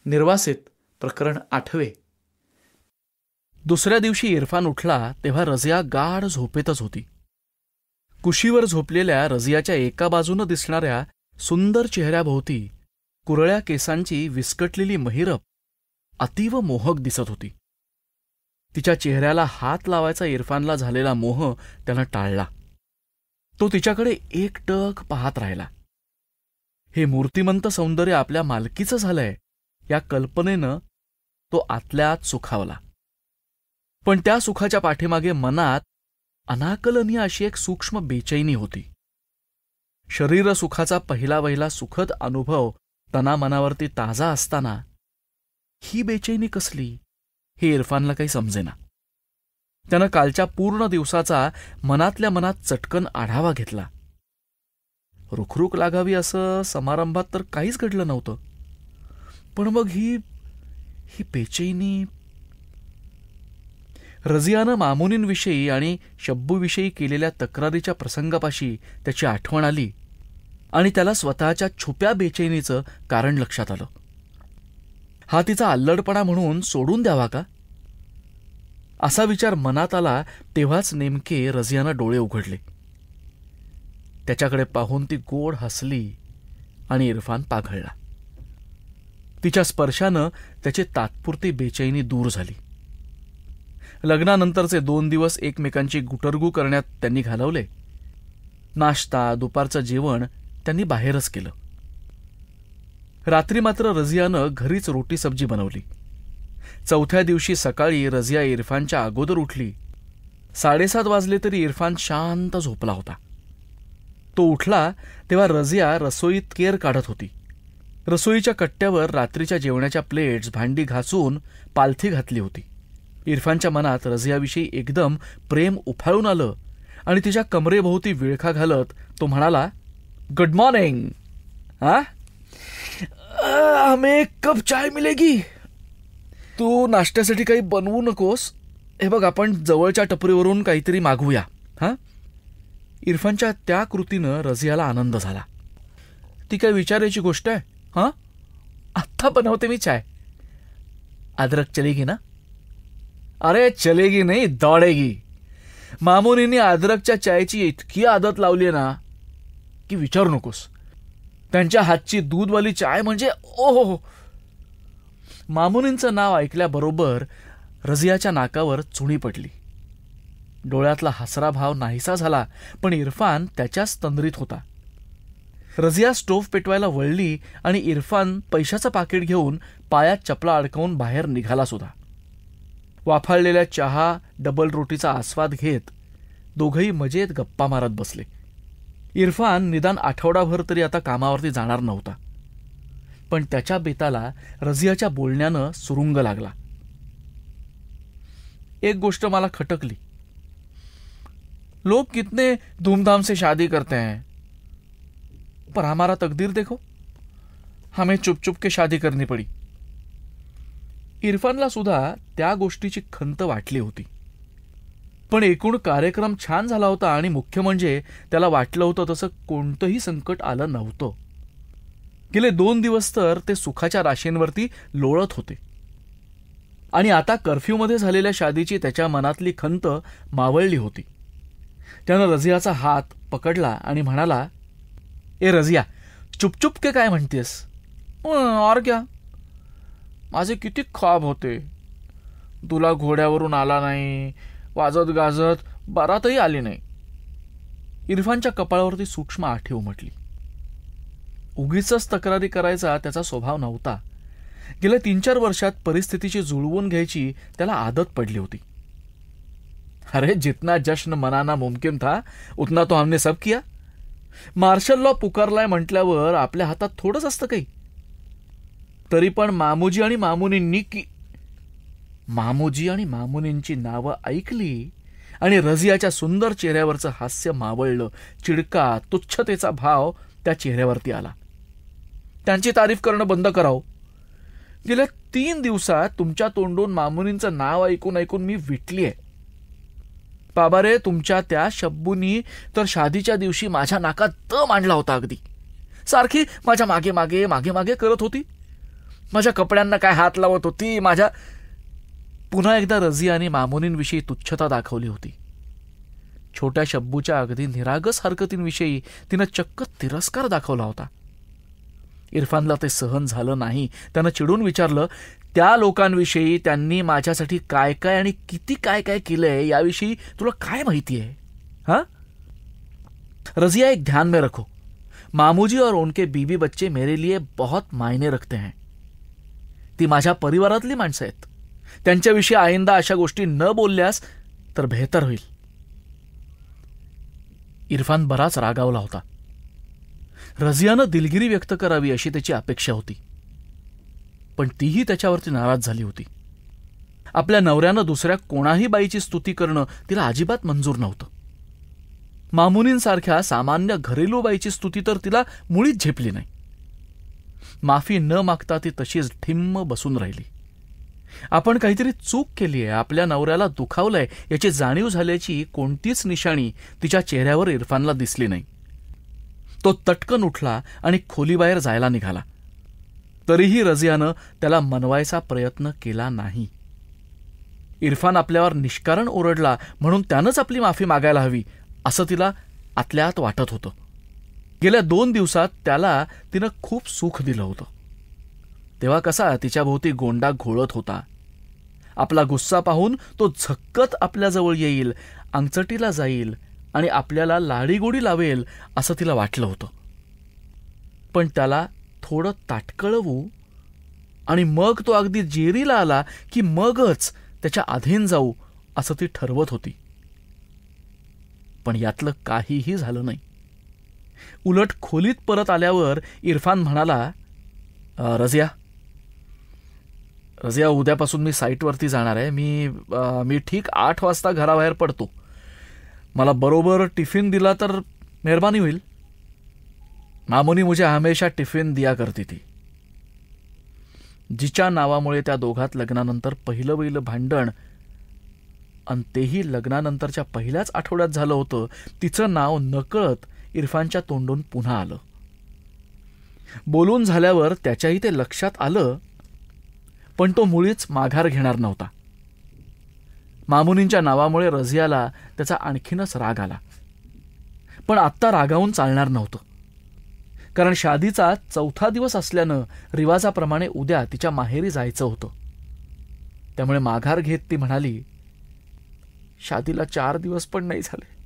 निर्वासित प्रकरण 8. दुसऱ्या दिवशी इरफान उठला तेव्हा रजिया गाढ झोपेतच होती. कुशीवर झोपलेल्या रजियाच्या एका बाजूनं दिसणाऱ्या सुंदर चेहऱ्याभोवती कुरळ्या केसांची विस्कटलेली महिरप अतीव मोहक दिसत होती. तिच्या चेहऱ्याला हात लावायचा इरफानला झालेला मोह त्यानं टाळला. तो तिच्याकडे एकटक पाहत राहिला. हे मूर्तिमंत सौंदर्य आपल्या मालकीचं झालंय या कल्पनेनं तो आतल्यात सुखावला. पण त्या सुखाच्या पाठीमागे मनात अनाकलनीय अशी एक सूक्ष्म बेचैनी होती. शरीरसुखाचा पहिला सुखद अनुभव तना मनावरती ताजा असताना ही बेचैनी कसली हे इरफानला काही समजेना. त्यानं कालच्या पूर्ण दिवसाचा मनातल्या मनात चटकन आढावा घेतला. रुखरुख लागावी असं समारंभात तर काहीच घडलं नव्हतं. पण मग ही बेचैनी. रजियानं मामुनींविषयी आणि शब्बूविषयी केलेल्या तक्रारीच्या प्रसंगापाशी त्याची आठवण आली आणि त्याला स्वतःच्या छुप्या बेचैनीचं कारण लक्षात आलं. हा तिचा अल्लडपणा म्हणून सोडून द्यावा का असा विचार मनात आला. तेव्हाच नेमके रजियानं डोळे उघडले. त्याच्याकडे पाहून ती गोड हसली आणि इरफान पाघळला. तिच्या स्पर्शानं त्याची तात्पुरती बेचैनी दूर झाली. लग्नानंतरचे 2 दिवस एकमेकांची गुटरगू करण्यात त्यांनी घालवले. नाश्ता दुपारचं जेवण त्यांनी बाहेरच केलं. रात्री मात्र रजियानं घरीच रोटी सब्जी बनवली. चौथ्या दिवशी सकाळी रजिया इरफानच्या अगोदर उठली. 7:30 वाजले तरी इरफान शांत झोपला होता. तो उठला तेव्हा रजिया रसोईत केर काढत होती. रसोईच्या कट्ट्यावर रात्रीच्या जेवणाच्या प्लेट्स भांडी घासून पालथी घातली होती. इरफानच्या मनात रजियाविषयी एकदम प्रेम उफाळून आलं आणि तिच्या कमरेभोवती विळखा घालत तो म्हणाला, गुड मॉर्निंग. हमें एक कप चाय मिलेगी. तू नाश्त्यासाठी काही बनवू नकोस. हे बघ, आपण जवळच्या टपरीवरून काहीतरी मागवूया. इरफानच्या त्या कृतीनं रजियाला आनंद झाला. ती काय विचारायची गोष्ट आहे? आत्ता बनवते मी चाय. अदरक चलेगी ना? अरे चलेगी नाही, दौडेगी. मामुनींनी अदरकच्या चायची इतकी आदत लावली आहे ना की विचारू नकोस. त्यांच्या हातची दूधवाली चाय म्हणजे ओहो. मामुनींचं नाव ऐकल्याबरोबर रजियाच्या नाकावर चुणी पडली. डोळ्यातला हसरा भाव नाहीसा झाला. पण इरफान त्याच्याच तंद्रीत होता. रजिया स्टोव्ह पेटवायला वळली आणि इरफान पैशाचं पाकिट घेऊन पायात चपला अडकवून बाहेर निघाला सुद्धा. वाफाळलेल्या चहा डबल रोटीचा आस्वाद घेत दोघंही मजेत गप्पा मारत बसले. इरफान निदान आठवडाभर तरी आता कामावरती जाणार नव्हता. पण त्याच्या बेताला रजियाच्या बोलण्यानं सुरुंग लागला. एक गोष्ट मला खटकली. लोग कितने धूमधाम से शादी करते हैं, पर हमारा तकदीर देखो, हमें चुप चुप के शादी करनी पड़ी. इरफानला सुद्धा त्या गोष्टीची खंत वाटली होती. पण एकूण कार्यक्रम छान झाला होता आणि मुख्य म्हणजे त्याला वाटलं होतं तसं कोणतंही संकट आलं नव्हतं. गेले 2 दिवस तर ते सुखाच्या राशींवरती लोळत होते आणि आता कर्फ्यूमध्ये झालेल्या शादीची त्याच्या मनातली खंत मावळली होती. त्यानं रजियाचा हात पकडला आणि म्हणाला, ए रजिया, चुपचुप के काय म्हणतेस? और क्या, माझे किती ख्वाब होते. तुला घोड्यावरून आला नाही, वाजत गाजत बारातही आली नाही. इरफानच्या कपाळावरती सूक्ष्म आठी उमटली. उगीचच तक्रारी करायचा त्याचा स्वभाव नव्हता. गेल्या 3-4 वर्षात परिस्थितीची जुळवून घ्यायची त्याला आदत पडली होती. अरे जितना जश्न मनाना मुमकिन था उतना तो हमने सब किया. मार्शल लॉ पुकारलाय म्हटल्यावर आपल्या हातात थोडंच असतं काही. तरी पण मामूजी आणि मामुनींची नावं ऐकली आणि रजियाच्या सुंदर चेहऱ्यावरचं हास्य मावळलं. चिडका तुच्छतेचा भाव त्या चेहऱ्यावरती आला. त्यांची तारीफ करणं बंद करावं. गेल्या 3 दिवसात तुमच्या तोंडून मामुनींचं नाव ऐकून ऐकून मी विटली आहे. बाबा रे, तुमच्या त्या शब्बूनी तर शादीच्या दिवशी माझ्या नाकात दम आणला होता. अगदी सारखी माझ्या मागे मागे मागे मागे करत होती. माझ्या कपड्यांना काय हात लावत होती, माझ्या... पुन्हा एकदा रझियाने मामुनींविषयी तुच्छता दाखवली होती. छोट्या शब्बूच्या अगदी निरागस हरकतींविषयी तिनं चक्क तिरस्कार दाखवला होता. इरफानला ते सहन झालं नाही. त्यानं चिडून विचारलं, त्या लोकांविषयी त्यांनी माझ्यासाठी काय काय आणि किती काय काय केलंय याविषयी तुला काय माहिती आहे? हा रजिया, एक ध्यान में रखो, मामूजी और उनके बीवी बच्चे मेरे लिए बहुत मायने रखते हैं. ती माझ्या परिवारातली माणसं आहेत. त्यांच्याविषयी आयंदा अशा गोष्टी न बोलल्यास तर बेहतर होईल. इरफान बराच रागावला होता. रझियानं दिलगिरी व्यक्त करावी अशी त्याची अपेक्षा होती, पण तीही त्याच्यावरती नाराज झाली होती. आपल्या नवऱ्यानं दुसऱ्या कोणाही बाईची स्तुती करणं तिला अजिबात मंजूर नव्हतं. मामुनींसारख्या सामान्य घरेलू बाईची स्तुती तर तिला मुळीच झेपली नाही. माफी न मागता ती तशीच ठिम्म बसून राहिली. आपण काहीतरी चूक केली आहे, आपल्या नवऱ्याला दुखावलंय याची जाणीव झाल्याची कोणतीच निशाणी तिच्या चेहऱ्यावर इरफानला दिसली नाही. तो तटकन उठला आणि खोलीबाहेर जायला निघाला. तरीही रझियानं त्याला मनवायचा प्रयत्न केला नाही. इरफान आपल्यावर निष्कारण ओरडला म्हणून त्यानंच आपली माफी मागायला हवी असं तिला आतल्या आत वाटत होतं. गेल्या 2 दिवसात त्याला तिनं खूप सुख दिलं होतं. तेव्हा कसा तिच्याभोवती गोंडा घोळत होता. आपला गुस्सा पाहून तो झक्कत आपल्याजवळ येईल, अंगचटीला जाईल आणि आपल्याला लाडीगोडी लावेल असं तिला वाटलं होतं. पण त्याला थोडं ताटकळवू आणि मग तो अगदी जेरीला आला की मगच त्याच्या अधीन जाऊ असं ती ठरवत होती. पण यातलं काहीही झालं नाही. उलट खोलीत परत आल्यावर इरफान म्हणाला, रझिया, उद्यापासून मी साईटवरती जाणार आहे. मी ठीक 8 वाजता घराबाहेर पडतो. मला बरोबर टिफिन दिला तर मेहरबानी होईल. मामुनी मुझे हमेशा टिफिन दिया करती थी. जिच्या नावामुळे त्या दोघात लग्नानंतर पहिलं भांडण, आणि तेही लग्नानंतरच्या पहिल्याच आठवड्यात झालं होतं, तिचं नाव नकळत इरफानच्या तोंडून पुन्हा आलं. बोलून झाल्यावर त्याच्याही ते लक्षात आलं, पण तो मुळीच माघार घेणार नव्हता. मामुनींच्या नावामुळे रझियाला त्याचा आणखीनच राग आला. पण आत्ता रागावून चालणार नव्हतं, कारण शादीचा 4था दिवस असल्यानं रिवाजाप्रमाणे उद्या तिच्या माहेरी जायचं होतं. त्यामुळे माघार घेत ती म्हणाली, शादीला 4 दिवस पण नाही झाले.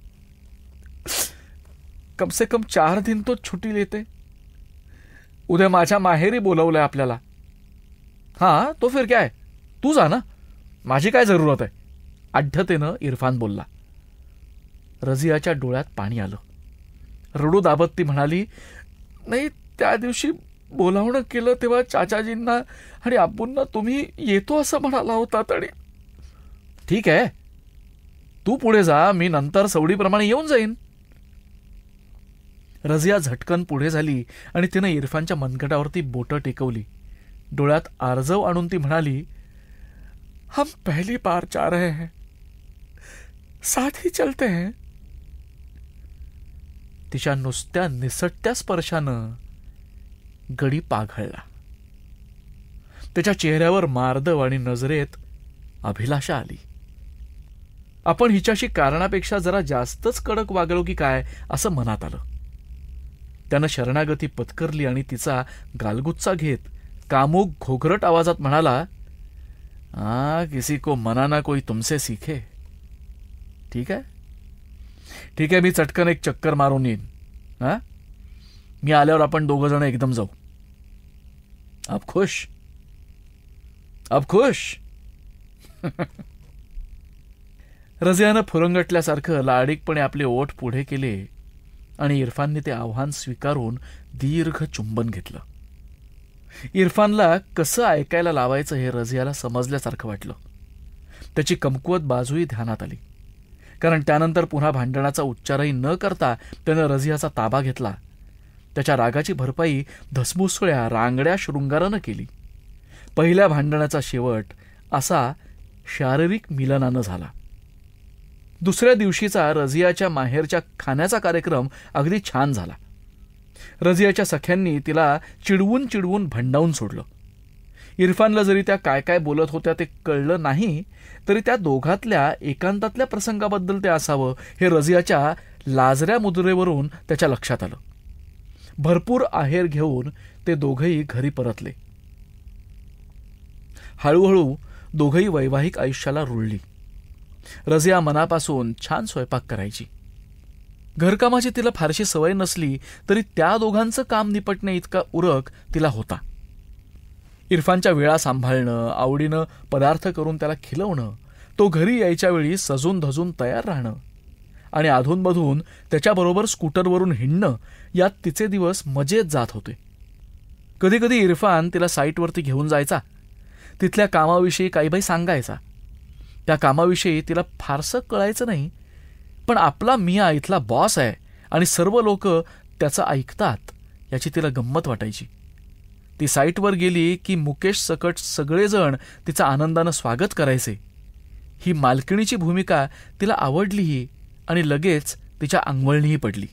कम से कम 4 दिन तो छुट्टी लेते. उद्या माझ्या माहेरी बोलवलंय आपल्याला. हां, तो फिर क्या है, तू जा ना, माझी काय जरूरत आहे, आढ्यतेनं इरफान बोलला. रझियाच्या डोळ्यात पाणी आलं. रडू दाबत ती म्हणाली, नाही, त्या दिवशी बोलावणं केलं तेव्हा चाचाजींना आणि आब्बूंना तुम्ही येतो असं म्हणाला होता. तरी ठीक आहे, तू पुढे जा, मी नंतर सवडीप्रमाणे येऊन जाईन. रझिया झटकन पुढे झाली आणि तिनं इरफानच्या मनगटावरती बोटं टेकवली. डोळ्यात आर्जव आणून ती म्हणाली, हम पहली बार जा रहे हैं, साथ ही चलते हैं. तिच्या नुसत्या निसटत्या स्पर्शानं गडी पाघळला. त्याच्या चेहऱ्यावर मार्दव आणि नजरेत अभिलाषा आली. आपण हिच्याशी कारणापेक्षा जरा जास्तच कडक वागलो की काय असं मनात आलं. त्यानं शरणागती पत्करली आणि तिचा गालगुच्चा घेत कामुक घोघरट आवाजात म्हणाला, किसी को मनाना कोई तुमसे सीखे. ठीक आहे, मी चटकन एक चक्कर मारून येईन. मी आल्यावर आपण 2 जण एकदम जाऊ. अब खुश. रझियानं फुरंगटल्यासारखं लाडीकपणे आपले ओठ पुढे केले आणि इरफानने ते आव्हान स्वीकारून दीर्घ चुंबन घेतलं. इरफानला कसं ऐकायला लावायचं हे रझियाला समजल्यासारखं वाटलं. त्याची कमकुवत बाजूही ध्यानात आली, कारण त्यानंतर पुन्हा भांडणाचा उच्चारही न करता त्यानं रझियाचा ताबा घेतला. त्याच्या रागाची भरपाई धसमुसळ्या रांगड्या शृंगारानं केली. पहिल्या भांडणाचा शेवट असा शारीरिक मिलनानं झाला. दुसऱ्या दिवशीचा रझियाच्या माहेरच्या खाण्याचा कार्यक्रम अगदी छान झाला. रझियाच्या सख्यांनी तिला चिडवून भंडावून सोडलं. इरफानला जरी त्या काय काय बोलत होत्या ते कळलं नाही, तरी त्या दोघातल्या एकांतातल्या प्रसंगाबद्दल ते असावं हे रझियाच्या लाजऱ्या मुद्रेवरून त्याच्या लक्षात आलं. भरपूर आहेर घेऊन ते दोघंही घरी परतले. हळूहळू दोघंही वैवाहिक आयुष्याला रुळली. रझिया मनापासून छान स्वयंपाक करायची. घरकामाची तिला फारशी सवय नसली तरी त्या दोघांचं काम निपटणे इतका उरक तिला होता. इरफानच्या वेळा सांभाळणं, आवडीनं पदार्थ करून त्याला खिलवणं, तो घरी यायच्या वेळी सजून धजून तयार राहणं आणि अधूनमधून त्याच्याबरोबर स्कूटरवरून हिंडणं, यात तिचे दिवस मजेत जात होते. कधीकधी इरफान तिला साईटवरती घेऊन जायचा. तिथल्या कामाविषयी काही सांगायचा. त्या कामाविषयी तिला फारसं कळायचं नाही, पण आपला मिया इथला बॉस आहे आणि सर्व लोक त्याचं ऐकतात याची तिला गंमत वाटायची. ती साईटवर गेली की मुकेश सकट सगळेजण तिचं आनंदानं स्वागत करायचे. ही मालकिणीची भूमिका तिला आवडलीही आणि लगेच तिच्या अंगवळणीही पडली.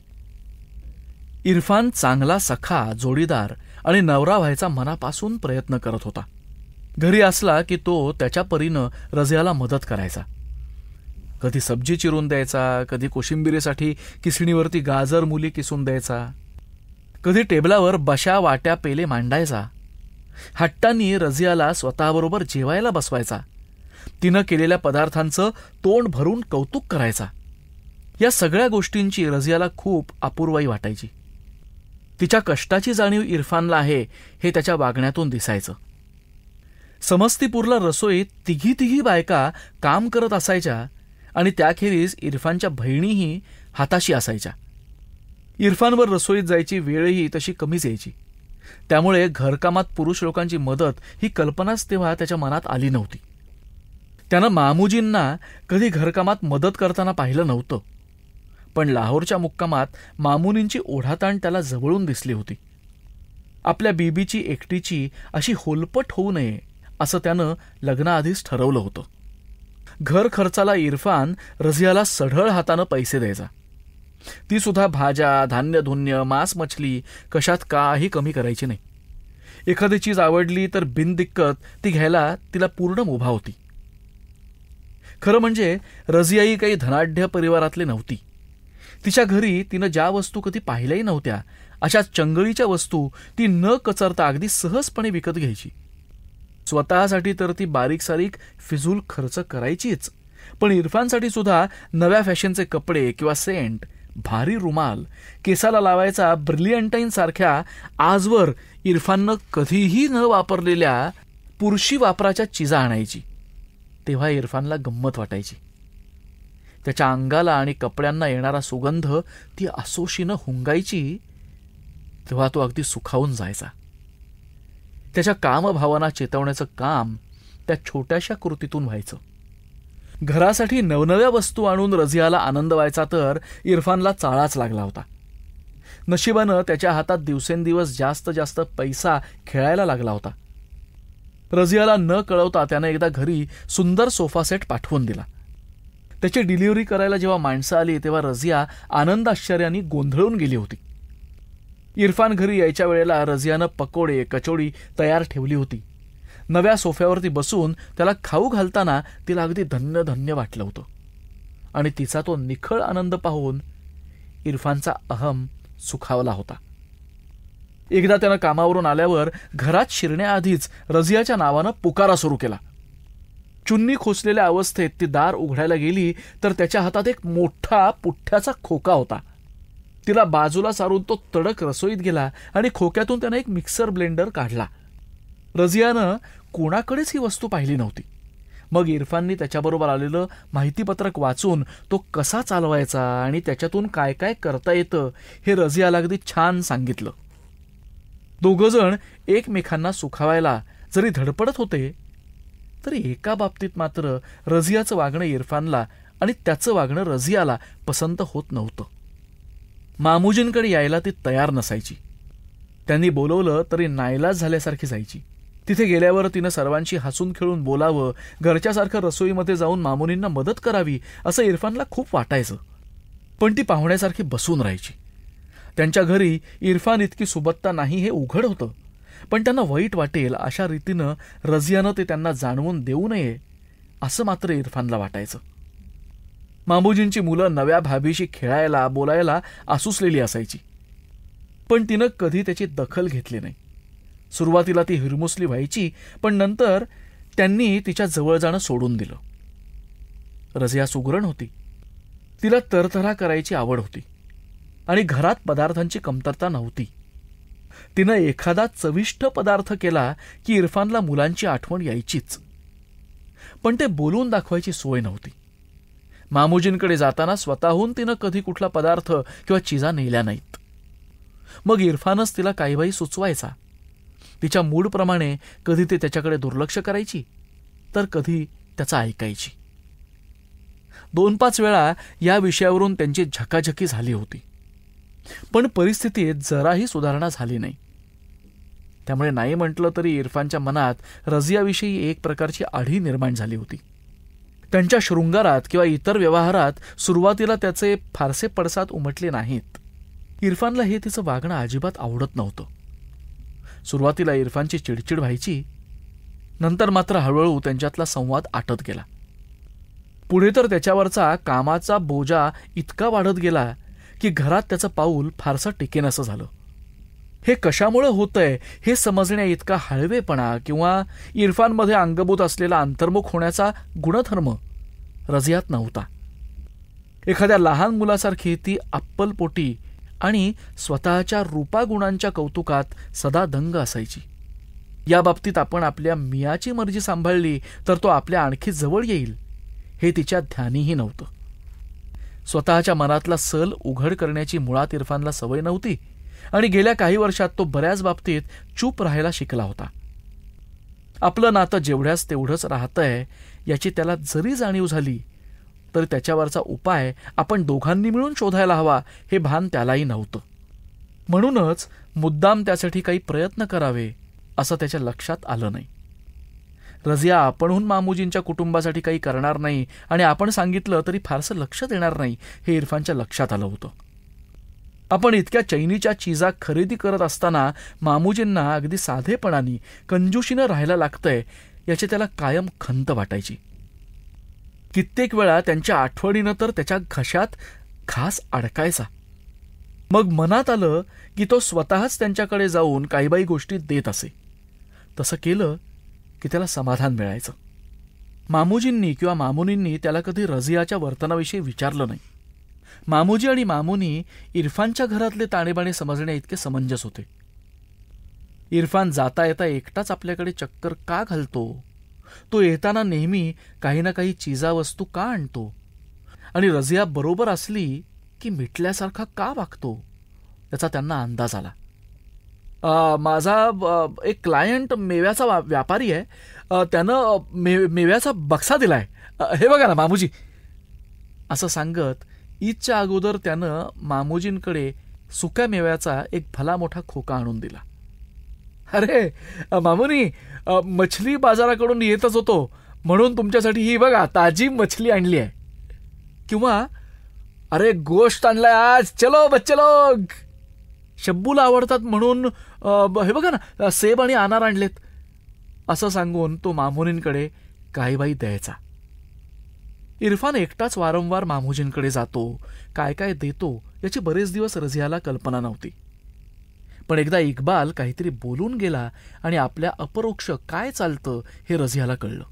इरफान चांगला सखा, जोडीदार आणि नवरा व्हायचा मनापासून प्रयत्न करत होता. घरी असला की तो त्याच्या परीनं रझियाला मदत करायचा. कधी सब्जी चिरून द्यायचा, कधी कोशिंबिरीसाठी किसणीवरती गाजर मुली किसून द्यायचा, कधी टेबलावर बशा वाट्या पेले मांडायचा. हट्टांनी रझियाला स्वतःबरोबर जेवायला बसवायचा. तिनं केलेल्या पदार्थांचं तोंड भरून कौतुक करायचा. या सगळ्या गोष्टींची रझियाला खूप अपूर्वाई वाटायची. तिच्या कष्टाची जाणीव इरफानला आहे हे त्याच्या वागण्यातून दिसायचं. समस्तीपूरला रसोईत तिघी बायका काम करत असायच्या आणि त्याखेरीज इरफानच्या बहिणीही हाताशी असायच्या. इरफानवर रसोईत जायची वेळही तशी कमीच यायची. त्यामुळे घरकामात पुरुष लोकांची मदत ही कल्पनाच तेव्हा त्याच्या मनात आली नव्हती. त्यानं मामूजींना कधी घरकामात मदत करताना पाहिलं नव्हतं, पण लाहोरच्या मुक्कामात मामुनींची ओढाताण त्याला जवळून दिसली होती. आपल्या बीबीची एकटीची अशी होलपट होऊ नये असं त्यानं लग्नाआधीच ठरवलं होतं. घर खर्चाला इरफान रझियाला सढळ हातानं पैसे द्यायचा. ती सुद्धा भाज्या, धान्यधुन्य, मांस मछली कशात काही कमी करायची नाही. एखादी चीज आवडली तर बिनदिक्कत ती घ्यायला तिला पूर्ण मुभा होती. खरं म्हणजे रझियाही काही धनाढ्य परिवारातली नव्हती. तिच्या घरी तिनं ज्या वस्तू कधी पाहिल्याही नव्हत्या अशा चंगळीच्या वस्तू ती न कचरता अगदी सहजपणे विकत घ्यायची. स्वतःसाठी तर ती बारीक सारीक फिजूल खर्च करायचीच, पण इरफानसाठी सुद्धा नव्या फॅशनचे कपडे किंवा सेंट, भारी रुमाल, केसाला लावायचा ब्रिलियंटाईन सारख्या आजवर इरफाननं कधीही न वापरलेल्या पुरुषी वापराच्या चिजा आणायची. तेव्हा इरफानला गंमत वाटायची. त्याच्या अंगाला आणि कपड्यांना येणारा सुगंध ती असोशीनं हुंगायची तेव्हा तो अगदी सुखावून जायचा. त्याच्या कामभावना चेतवण्याचं काम त्या छोट्याशा कृतीतून व्हायचं. घरासाठी नवनव्या वस्तू आणून रझियाला आनंद व्हायचा तर इरफानला चाळाच लागला होता. नशिबानं त्याच्या हातात दिवसेंदिवस जास्त पैसा खेळायला लागला होता. रझियाला न कळवता त्यानं एकदा घरी सुंदर सोफा सेट पाठवून दिला. त्याची डिलिव्हरी करायला जेव्हा माणसं आली तेव्हा रझिया आनंद आश्चर्याने गोंधळून गेली होती. इरफान घरी यायच्या वेळेला रझियानं पकोडे, कचोडी तयार ठेवली होती. नव्या सोफ्यावरती बसून त्याला खाऊ घालताना तिला अगदी धन्य धन्य वाटलं होतं आणि तिचा तो निखळ आनंद पाहून इरफानचा अहम सुखावला होता. एकदा त्यानं कामावरून आल्यावर घरात शिरण्याआधीच रझियाच्या नावानं पुकारा सुरू केला. चुन्नी खोचलेल्या अवस्थेत ती दार उघडायला गेली तर त्याच्या हातात एक मोठा पुठ्ठ्याचा खोका होता. तिला बाजूला सारून तो तडक रसोईत गेला आणि खोक्यातून त्यानं एक मिक्सर ब्लेंडर काढला. रझियानं कोणाकडेच ही वस्तू पाहिली नव्हती. मग इरफाननी त्याच्याबरोबर आलेलं माहितीपत्रक वाचून तो कसा चालवायचा आणि त्याच्यातून काय काय करता येतं हे रझियाला अगदी छान सांगितलं. दोघंजण एकमेकांना सुखावायला जरी धडपडत होते तरी एका बाबतीत मात्र रझियाचं वागणं इरफानला आणि त्याचं वागणं रझियाला पसंत होत नव्हतं. मामूजींकडे यायला ती तयार नसायची. त्यांनी बोलवलं तरी नाईलाज झाल्यासारखी जायची. तिथे गेल्यावर तिनं सर्वांशी हसून खेळून बोलावं, घरच्यासारखं रसोईमध्ये जाऊन मामुनींना मदत करावी असं इरफानला खूप वाटायचं. पण ती पाहुण्यासारखी बसून राहायची. त्यांच्या घरी इरफान इतकी सुबत्ता नाही हे उघड होतं, पण त्यांना वाईट वाटेल अशा रीतीनं रझियानं ते त्यांना जाणवून देऊ नये असं मात्र इरफानला वाटायचं. मामूजींची मुलं नव्या भाभीशी खेळायला बोलायला आसुसलेली असायची, पण तिनं कधी त्याची दखल घेतली नाही. सुरुवातीला ती हिरमुसली व्हायची, पण नंतर त्यांनी तिच्या जवळ जाणं सोडून दिलं. रझिया सुगरण होती, तिला तरतरा करायची आवड होती आणि घरात पदार्थांची कमतरता नव्हती. तिनं एखादा चविष्ट पदार्थ केला की इरफानला मुलांची आठवण यायचीच, पण ते बोलून दाखवायची सोय नव्हती. मामूजींकडे जाताना स्वतःहून तिनं कधी कुठला पदार्थ किंवा चिजा नेल्या नाहीत. मग इरफानच तिला काही बाई सुचवायचा. तिच्या मूडप्रमाणे कधी ते त्याच्याकडे दुर्लक्ष करायची, तर कधी त्याचा ऐकायची. 2-5 वेळा या विषयावरून त्यांची झकाझकी झाली होती, पण परिस्थितीत जराही सुधारणा झाली नाही. त्यामुळे नाही म्हटलं तरी इरफानच्या मनात रझियाविषयी एक प्रकारची आढी निर्माण झाली होती. त्यांच्या शृंगारात किंवा इतर व्यवहारात सुरुवातीला त्याचे फारसे पडसाद उमटले नाहीत. इरफानला हे तिचं वागणं अजिबात आवडत नव्हतं. सुरुवातीला इरफानची चिडचिड व्हायची, नंतर मात्र हळूहळू त्यांच्यातला संवाद आटत गेला. पुढे तर त्याच्यावरचा कामाचा बोजा इतका वाढत गेला की घरात त्याचं पाऊल फारसं टिकेनसं झालं. हे कशामुळे होतंय हे समजण्या इतका हळवेपणा किंवा इरफानमध्ये अंगभूत असलेला अंतर्मुख होण्याचा गुणधर्म रझियात नव्हता. एखाद्या लहान मुलासारखी ती अप्पलपोटी आणि स्वतःच्या रूपागुणांच्या कौतुकात सदा दंग असायची. या बाबतीत आपण आपल्या मियाची मर्जी सांभाळली तर तो आपल्या आणखी जवळ येईल हे तिच्या ध्यानीही नव्हतं. स्वतःच्या मनातला सल उघड करण्याची मुळात इरफानला सवय नव्हती आणि गेल्या काही वर्षात तो बऱ्याच बाबतीत चूप राहायला शिकला होता. आपलं नातं जेवढ्याच तेवढंच राहतंय याची त्याला जरी जाणीव झाली तर त्याच्यावरचा उपाय आपण दोघांनी मिळून शोधायला हवा हे भान त्यालाही नव्हतं. म्हणूनच मुद्दाम त्यासाठी काही प्रयत्न करावे असं त्याच्या लक्षात आलं नाही. रझिया आपणहून मामूजींच्या कुटुंबासाठी काही करणार नाही आणि आपण सांगितलं तरी फारसं लक्ष देणार नाही हे इरफानच्या लक्षात आलं होतं. आपण इतक्या चैनीच्या चिजा खरेदी करत असताना मामूजींना अगदी साधेपणाने कंजूशीनं राहायला लागतंय याची त्याला कायम खंत वाटायची. कित्येक वेळा त्यांच्या आठवणीनं तर त्याच्या घशात घास अडकायचा. मग मनात आलं की तो स्वतःच त्यांच्याकडे जाऊन काही बाई गोष्टी देत असे. तसं केलं की त्याला समाधान मिळायचं. मामूजींनी किंवा मामुनींनी त्याला कधी रझियाच्या वर्तनाविषयी विचारलं नाही. मामूजी आणि मामुनी इरफानच्या घरातले ताणेबाणे समजण्या इतके समंजस होते. इरफान जाता येता एकटाच आपल्याकडे चक्कर का घालतो, तो येताना नेहमी काही ना काही चिजावस्तू का आणतो आणि रझिया बरोबर असली की मिटल्यासारखा का वागतो याचा त्यांना अंदाज आला. माझा एक क्लायंट मेव्याचा व्यापारी आहे, त्यानं मेव्याचा बक्सा दिलाय, हे बघा ना मामूजी, असं सांगत ईदच्या अगोदर त्यानं मामूजींकडे सुक्या मेव्याचा एक भला मोठा खोका आणून दिला. अरे मामुनी, मछली बाजाराकडून येतच होतो म्हणून तुमच्यासाठी ही बघा ताजी मछली आणली आहे. किंवा अरे गोश्त आणलाय आज, चलो बच्चे लोग. शब्बूला आवडतात म्हणून हे बघा ना सेब आणि अनार आणलेत, असं सांगून तो मामुनींकडे काही बाई द्यायचा. इरफान एकटाच वारंवार मामूजींकडे जातो, काय काय देतो याची बरेच दिवस रझियाला कल्पना नव्हती. पण एकदा इक्बाल काहीतरी बोलून गेला आणि आपल्या अपरोक्ष काय चालतं हे रझियाला कळलं.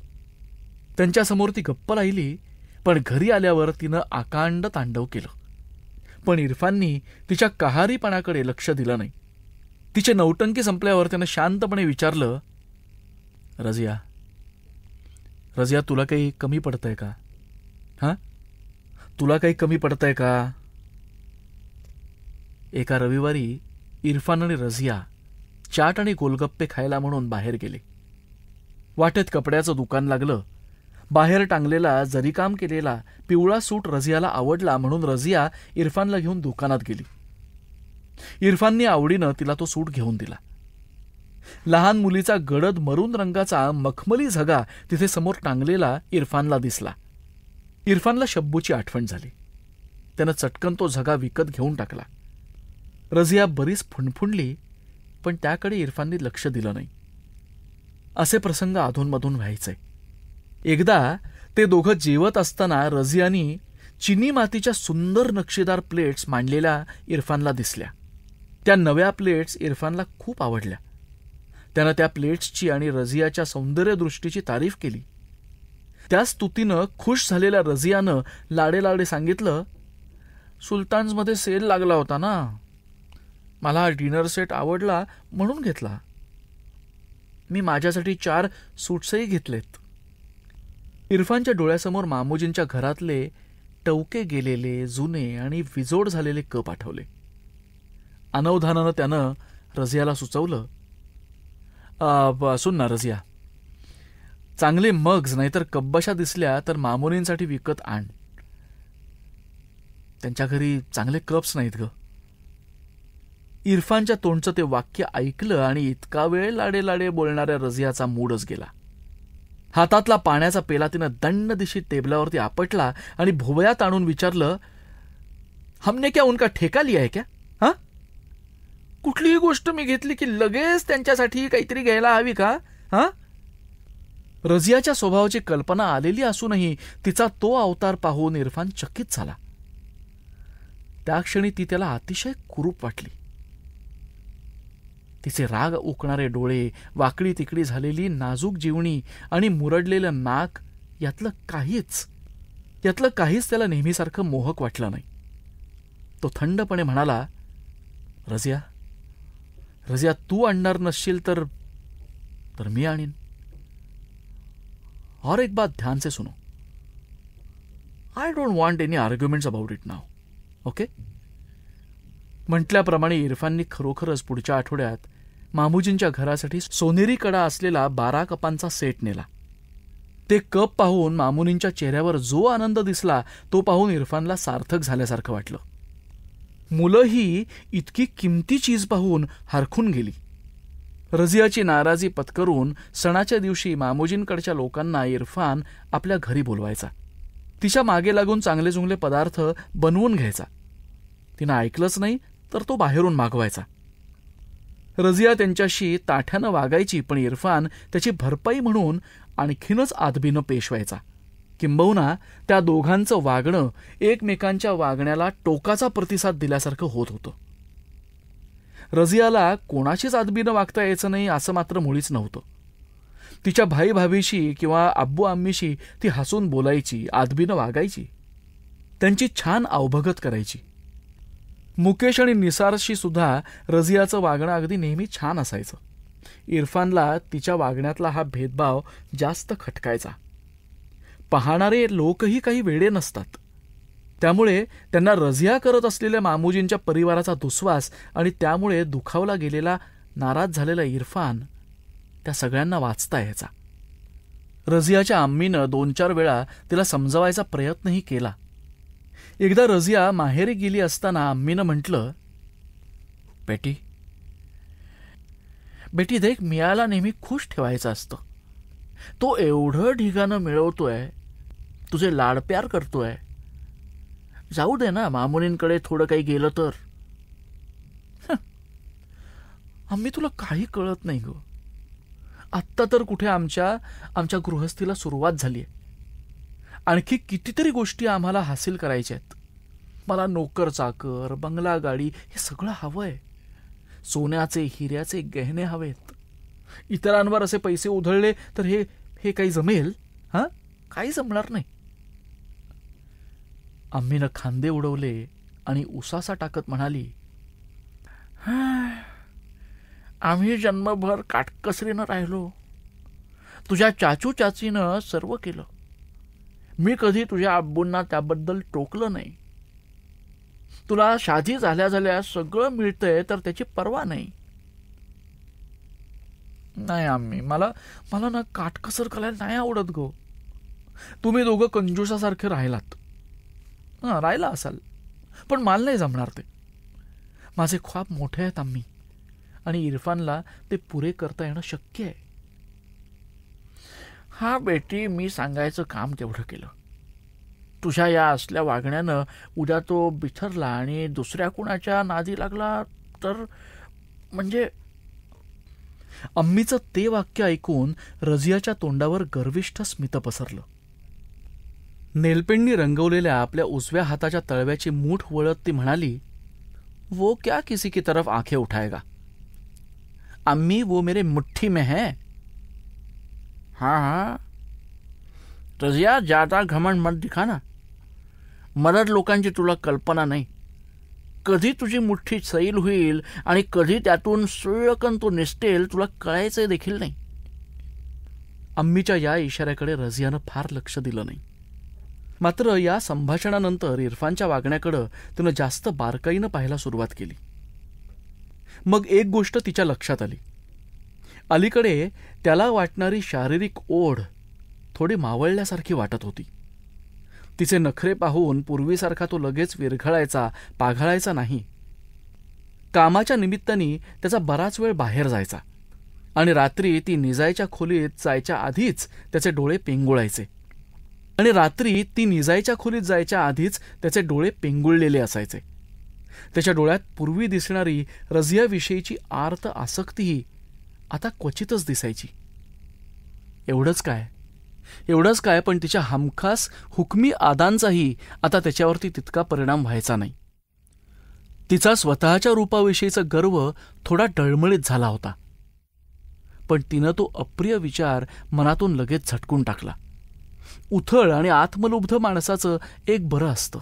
त्यांच्यासमोर ती गप्प राहिली, पण घरी आल्यावर तिनं आकांड तांडव केलं. पण इरफाननी तिच्या कहारीपणाकडे लक्ष दिलं नाही. तिचे नौटंकी संपल्यावर त्यानं शांतपणे विचारलं, रझिया रझिया तुला काही कमी पडतंय का? हां, तुला काही कमी पडतंय का? एका रविवारी इरफान आणि रझिया चाट आणि गोलगप्पे खायला म्हणून बाहेर गेले. वाटेत कपड्याचं दुकान लागलं. बाहेर टांगलेला जरीकाम केलेला पिवळा सूट रझियाला आवडला म्हणून रझिया इरफानला घेऊन दुकानात गेली. इरफानने आवडीनं तिला तो सूट घेऊन दिला. लहान मुलीचा गडद मरून रंगाचा मखमली झगा तिथे समोर टांगलेला इरफानला दिसला. इरफानला शब्बूची आठवण झाली. त्यानं चटकन तो झगा विकत घेऊन टाकला. रझिया बरीच फुणफुणली, पण त्याकडे इरफानने लक्ष दिलं नाही. असे प्रसंग अधूनमधून व्हायचे. एकदा ते दोघं जेवत असताना रझियानी चिनी मातीच्या सुंदर नक्षीदार प्लेट्स मांडलेल्या इरफानला दिसल्या. त्या नव्या प्लेट्स इरफानला खूप आवडल्या. त्यानं त्या प्लेट्सची आणि रझियाच्या सौंदर्यदृष्टीची तारीफ केली. त्या स्तुतीनं खुश झालेल्या रझियानं लाडे सांगितलं, सुलतान्समध्ये सेल लागला होता ना, मला हा डिनर सेट आवडला म्हणून घेतला. मी माझ्यासाठी 4 सूट्सही घेतलेत. इरफानच्या डोळ्यासमोर मामूजींच्या घरातले टवके गेलेले, जुने आणि विजोड झालेले कप आठवले. अनवधानानं त्यानं रझियाला सुचवलं, सुन ना रझिया, चांगले मग्ज नाहीतर कब्बशा दिसल्या तर मामुनींसाठी विकत आण. त्यांच्या घरी चांगले कप्स नाहीत ग. इरफानच्या तोंडचं ते वाक्य ऐकलं आणि इतका वेळ लाडे बोलणाऱ्या रझियाचा मूडच गेला. हातातला पाण्याचा पेला तिनं दंड दिशी टेबलावरती आपटला आणि भोवयात आणून विचारलं, हमने क्या उनका ठेका लिया है क्या? हा, कुठलीही गोष्ट मी घेतली की लगेच त्यांच्यासाठी काहीतरी घ्यायला हवी का? हा. रझियाच्या स्वभावाची कल्पना आलेली असूनही तिचा तो अवतार पाहून इरफान चकित झाला. त्या क्षणी ती त्याला अतिशय कुरूप वाटली. तिचे राग उकणारे डोळे, वाकडी तिकडी झालेली नाजूक जीवणी आणि मुरडलेलं नाक, यातलं काहीच त्याला नेहमीसारखं मोहक वाटलं नाही. तो थंडपणे म्हणाला, रझिया तू आणणार नसशील तर मी आणीन. और एक बात ध्यान से सुनो, I don't want any arguments about it now, okay? म्हटल्याप्रमाणे इरफाननी खरोखरच पुढच्या आठवड्यात मामूजींच्या घरासाठी सोनेरी कडा असलेला 12 कपांचा सेट नेला. ते कप पाहून मामुनींच्या चेहऱ्यावर जो आनंद दिसला तो पाहून इरफानला सार्थक झाल्यासारखं वाटलं. मुलंही इतकी किमती चीज पाहून हरखून गेली. रझियाची नाराजी पत्करून सणाच्या दिवशी मामूजींकडच्या लोकांना इरफान आपल्या घरी बोलवायचा. तिच्या मागे लागून चांगले जुंगले पदार्थ बनवून घ्यायचा. तिनं ऐकलंच नाही तर तो बाहेरून मागवायचा. रझिया त्यांच्याशी ताठ्यानं वागायची, पण इरफान त्याची भरपाई म्हणून आणखीनच आदबीनं पेशवायचा. किंबहुना त्या दोघांचं वागणं एकमेकांच्या वागण्याला टोकाचा प्रतिसाद दिल्यासारखं होत होतं. रझियाला कोणाशीच आदबीनं वागता यायचं नाही असं मात्र मुळीच नव्हतं. तिच्या भाई भाभीशी किंवा आब्बू आम्मीशी ती हसून बोलायची, आदबीनं वागायची, त्यांची छान अवभगत करायची. मुकेश आणि निसारशी सुद्धा रझियाचं वागणं अगदी नेहमी छान असायचं. इरफानला तिच्या वागण्यातला हा भेदभाव जास्त खटकायचा. पाहणारे लोकही काही वेडे नसतात, त्यामुळे त्यांना रझिया करत असलेल्या मामूजींच्या परिवाराचा दुस्वास आणि त्यामुळे दुखावला गेलेला, नाराज झालेला इरफान त्या सगळ्यांना वाचता यायचा. रझियाच्या आम्मीनं 2-4 वेळा तिला समजवायचा प्रयत्नही केला. एकदा रझिया माहेरी गेली असताना आम्मीनं म्हटलं, बेटी देख, मियाला नेहमी खुश ठेवायचं असतं. तो एवढं ढिगानं मिळवतोय, तुझे लाडप्यार करतोय. जाऊ दे ना, मामुनींकडे थोडं काही गेलं तर. आम्ही तुला काही कळत नाही ग. आत्ता तर कुठे आमच्या गृहस्थीला सुरुवात झालीय. आणखी कितीतरी गोष्टी आम्हाला हासिल करायच्या आहेत. मला नोकर चाकर, बंगला गाडी हे सगळं हवंय. सोन्याचे हिऱ्याचे गहने हवेत. इतरांवर असे पैसे उधळले तर हे काही जमेल? हा, काही जमणार नाही. आम्हीनं खांदे उडवले आणि उसासा टाकत म्हणाली, आम्ही जन्मभर काटकसरीनं राहिलो. तुझ्या चाचू चाचीनं सर्व केलं. मी कधी तुझ्या आब्बूंना त्याबद्दल टोकलं नाही. तुला शादी झाल्या सगळं मिळतंय तर त्याची पर्वा नाही. नाही आम्ही, मला ना काटकसर करायला नाही आवडत गो. तुम्ही दोघं कंजूसासारखे राहिलात. राहिला असाल, पण मला नाही जमणार ते. माझे ख्वाब मोठे आहेत आम्ही, आणि इरफानला ते पुरे करता येणं शक्य आहे. हा बेटी, मी सांगायचं काम तेवढं केलं. तुझ्या या असल्या वागण्यानं उद्या तो बिथरला आणि दुसऱ्या कुणाच्या नादी लागला तर म्हणजे अम्मीचं ते वाक्य ऐकून रझियाच्या तोंडावर गर्विष्ठ स्मित पसरलं. नेलपेंडनी रंगवलेल्या आपल्या उजव्या हाताच्या तळव्याची मूठ वळत ती म्हणाली, वो क्या किसी की तरफ आंखें उठाएगा? अम्मी, वो मेरे मुट्ठी में है. हाँ, रझिया, ज्यादा घमंड मत दिखा ना. मरद लोकांची तुला कल्पना नाही. कधी तुझी मुठ्ठी सैल होईल आणि कधी त्यातून सुळकन तो निसटेल तुला कळायचे देखील नाही. अम्मीच्या या इशाऱ्याकडे रझियानं फार लक्ष दिलं नाही. मात्र या संभाषणानंतर इरफानच्या वागण्याकडे तिनं जास्त बारकाईनं पाहायला सुरुवात केली. मग एक गोष्ट तिच्या लक्षात आली. अलीकडे त्याला वाटणारी शारीरिक ओढ थोडी मावळल्यासारखी वाटत होती. तिचे नखरे पाहून पूर्वीसारखा तो लगेच विरघळायचा, पाघळायचा नाही. कामाच्या निमित्ताने त्याचा बराच वेळ बाहेर जायचा आणि रात्री ती निजायच्या खोलीत जायच्या आधीच त्याचे डोळे पेंगुळलेले असायचे. त्याच्या डोळ्यात पूर्वी दिसणारी रझियाविषयीची आर्त आसक्तीही आता क्वचितच दिसायची. एवढंच काय, पण तिच्या हमखास हुकमी आदांचाही आता त्याच्यावरती तितका परिणाम व्हायचा नाही. तिचा स्वतःच्या रूपाविषयीचा गर्व थोडा डळमळीत झाला होता. पण तिनं तो अप्रिय विचार मनातून लगेच झटकून टाकला. उथळ आणि आत्मलुब्ध माणसाचं एक बरं असतं.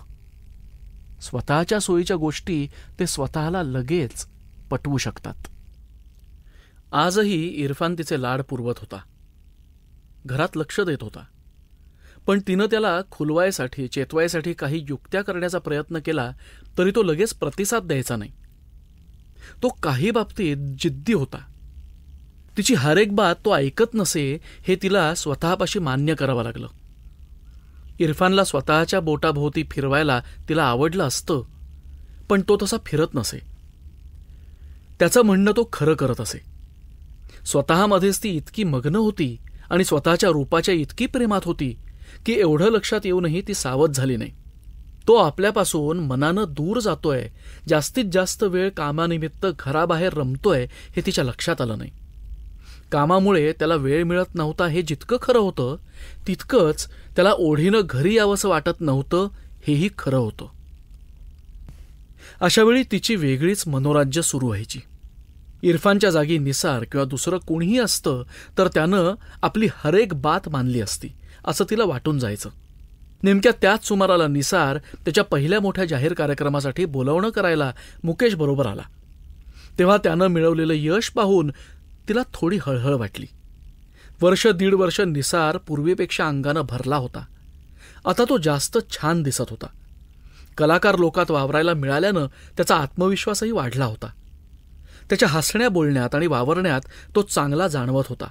स्वतःच्या सोयीच्या गोष्टी ते स्वतःला लगेच पटवू शकतात. आजही इरफान तिचे लाड पुरवत होता. घरात लक्ष देत होता. पण तिनं त्याला खुलवायसाठी, चेतवायसाठी काही युक्त्या करण्याचा प्रयत्न केला तरी तो लगेच प्रतिसाद द्यायचा नाही. तो काही बाबतीत जिद्दी होता. तिची हर एक बात तो ऐकत नसे हे तिला स्वतःपाशी मान्य करावं लागलं. इरफानला स्वतःच्या बोटाभोवती फिरवायला तिला आवडलं असतं, पण तो तसा फिरत नसे. त्याचं म्हणणं तो खरं करत असे. स्वतःमध्येच ती इतकी मग्न होती आणि स्वतःच्या रूपाच्या इतकी प्रेमात होती की एवढं लक्षात येऊनही ती सावध झाली नाही. तो आपल्यापासून मनानं दूर जातोय, जास्तीत जास्त वेळ कामानिमित्त घराबाहेर रमतोय हे तिच्या लक्षात आलं नाही. कामामुळे त्याला वेळ मिळत नव्हता हे जितकं खरं होतं, तितकंच त्याला ओढीनं घरी यावंसं वाटत नव्हतं हेही खरं होतं. अशावेळी तिची वेगळीच मनोराज्य सुरू व्हायची. इरफानच्या जागी निसार किंवा दुसरं कोणीही असतं तर त्यानं आपली हरेक बात मानली असती असं तिला वाटून जायचं. नेमक्या त्याच सुमाराला निसार त्याच्या पहिल्या मोठ्या जाहीर कार्यक्रमासाठी बोलावणं करायला मुकेश बरोबर आला. तेव्हा त्यानं मिळवलेलं यश पाहून तिला थोडी हळहळ वाटली. दीड वर्ष निसार पूर्वीपेक्षा अंगानं भरला होता. आता तो जास्त छान दिसत होता. कलाकार लोकात वावरायला मिळाल्यानं त्याचा आत्मविश्वासही वाढला होता. त्याच्या हसण्या बोलण्यात आणि वावरण्यात तो चांगला जाणवत होता.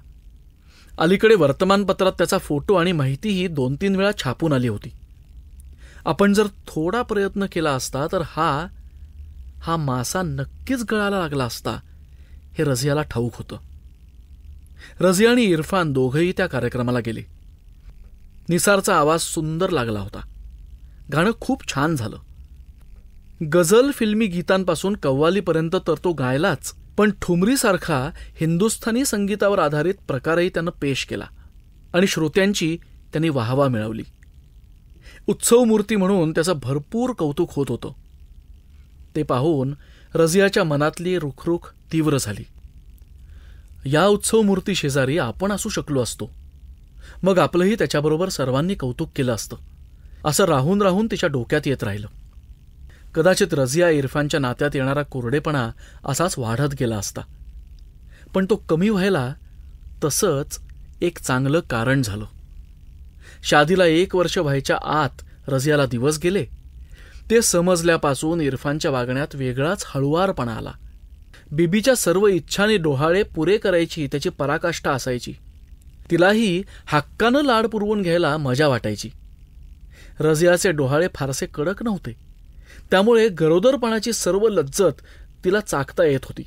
अलीकडे वर्तमानपत्रात त्याचा फोटो आणि माहितीही 2-3 वेळा छापून आली होती. आपण जर थोडा प्रयत्न केला असता तर हा मासा नक्कीच गळाला लागला असता हे रझियाला ठाऊक होतं. रझिया आणि इरफान दोघंही त्या कार्यक्रमाला गेले. निसारचा आवाज सुंदर लागला होता. गाणं खूप छान झालं. गझल फिल्मी गीतांपासून कव्वालीपर्यंत तर तो गायलाच, पण ठुमरीसारखा हिंदुस्थानी संगीतावर आधारित प्रकारही त्यानं पेश केला आणि श्रोत्यांची त्यांनी वाहवा मिळवली. उत्सव मूर्ती म्हणून त्याचं भरपूर कौतुक होत होतं. ते पाहून रझियाच्या मनातली रुखरुख तीव्र झाली. या उत्सव मूर्ती शेजारी आपण असू शकलो असतो, मग आपलंही त्याच्याबरोबर सर्वांनी कौतुक केलं असतं, असं राहून राहून तिच्या डोक्यात येत राहिलं. कदाचित रझिया इरफानच्या नात्यात येणारा कोरडेपणा असाच वाढत गेला असता. पण तो कमी व्हायला तसंच एक चांगलं कारण झालं. शादीला 1 वर्ष व्हायच्या आत रझियाला दिवस गेले. ते समजल्यापासून इरफानच्या वागण्यात वेगळाच हळुवारपणा आला. बीबीच्या सर्व इच्छांनी डोहाळे पुरे करायची त्याची पराकाष्ठा असायची. तिलाही हक्कानं लाड पुरवून घ्यायला मजा वाटायची. रझियाचे डोहाळे फारसे कडक नव्हते, त्यामुळे गरोदरपणाची सर्व लज्जत तिला चाकता येत होती.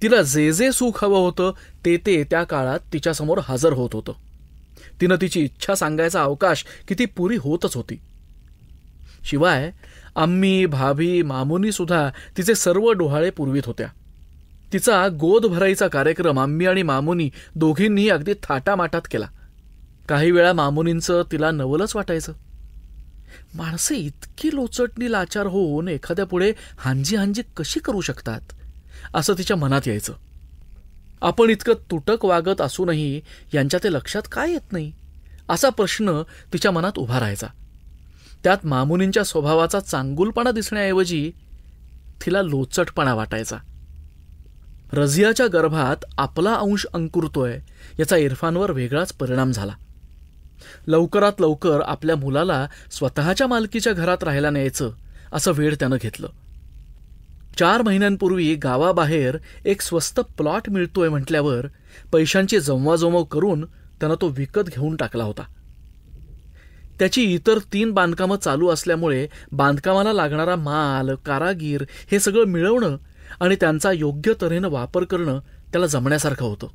तिला जे जे सुख हवं होतं ते त्या काळात तिच्यासमोर हजर होत होतं. तिनं तिची इच्छा सांगायचा अवकाश किती पुरी होतच होती. शिवाय आम्मी, भाभी, मामुनी सुद्धा तिचे सर्व डोहाळे पुरवीत होत्या. तिचा गोद भराईचा कार्यक्रम आम्ही आणि मामुनी दोघींनी अगदी थाटामाटात केला. काही वेळा मामुनींचं तिला नवलच वाटायचं. माणसे इतकी लोचटणी लाचार होऊन एखाद्यापुढे हांजी हांजी कशी करू शकतात असं तिच्या मनात यायचं. आपण इतकं तुटक वागत असूनही यांच्या ते लक्षात काय येत नाही असा प्रश्न तिच्या मनात उभा राहायचा. त्यात मामुनींच्या स्वभावाचा चांगुलपणा दिसण्याऐवजी तिला लोचटपणा वाटायचा. रझियाच्या गर्भात आपला अंश अंकुरतोय याचा इरफानवर वेगळाच परिणाम झाला. लवकरात लवकर आपल्या मुलाला स्वतःच्या मालकीच्या घरात राहायला न्यायचं असं वेळ त्यानं घेतलं. 4 महिन्यांपूर्वी गावाबाहेर एक स्वस्त प्लॉट मिळतोय म्हटल्यावर पैशांची जमवाजमव करून त्यानं तो विकत घेऊन टाकला होता. त्याची इतर 3 बांधकामं चालू असल्यामुळे बांधकामाला लागणारा माल, कारागीर हे सगळं मिळवणं आणि त्यांचा योग्य तऱ्हेनं वापर करणं त्याला जमण्यासारखं होतं.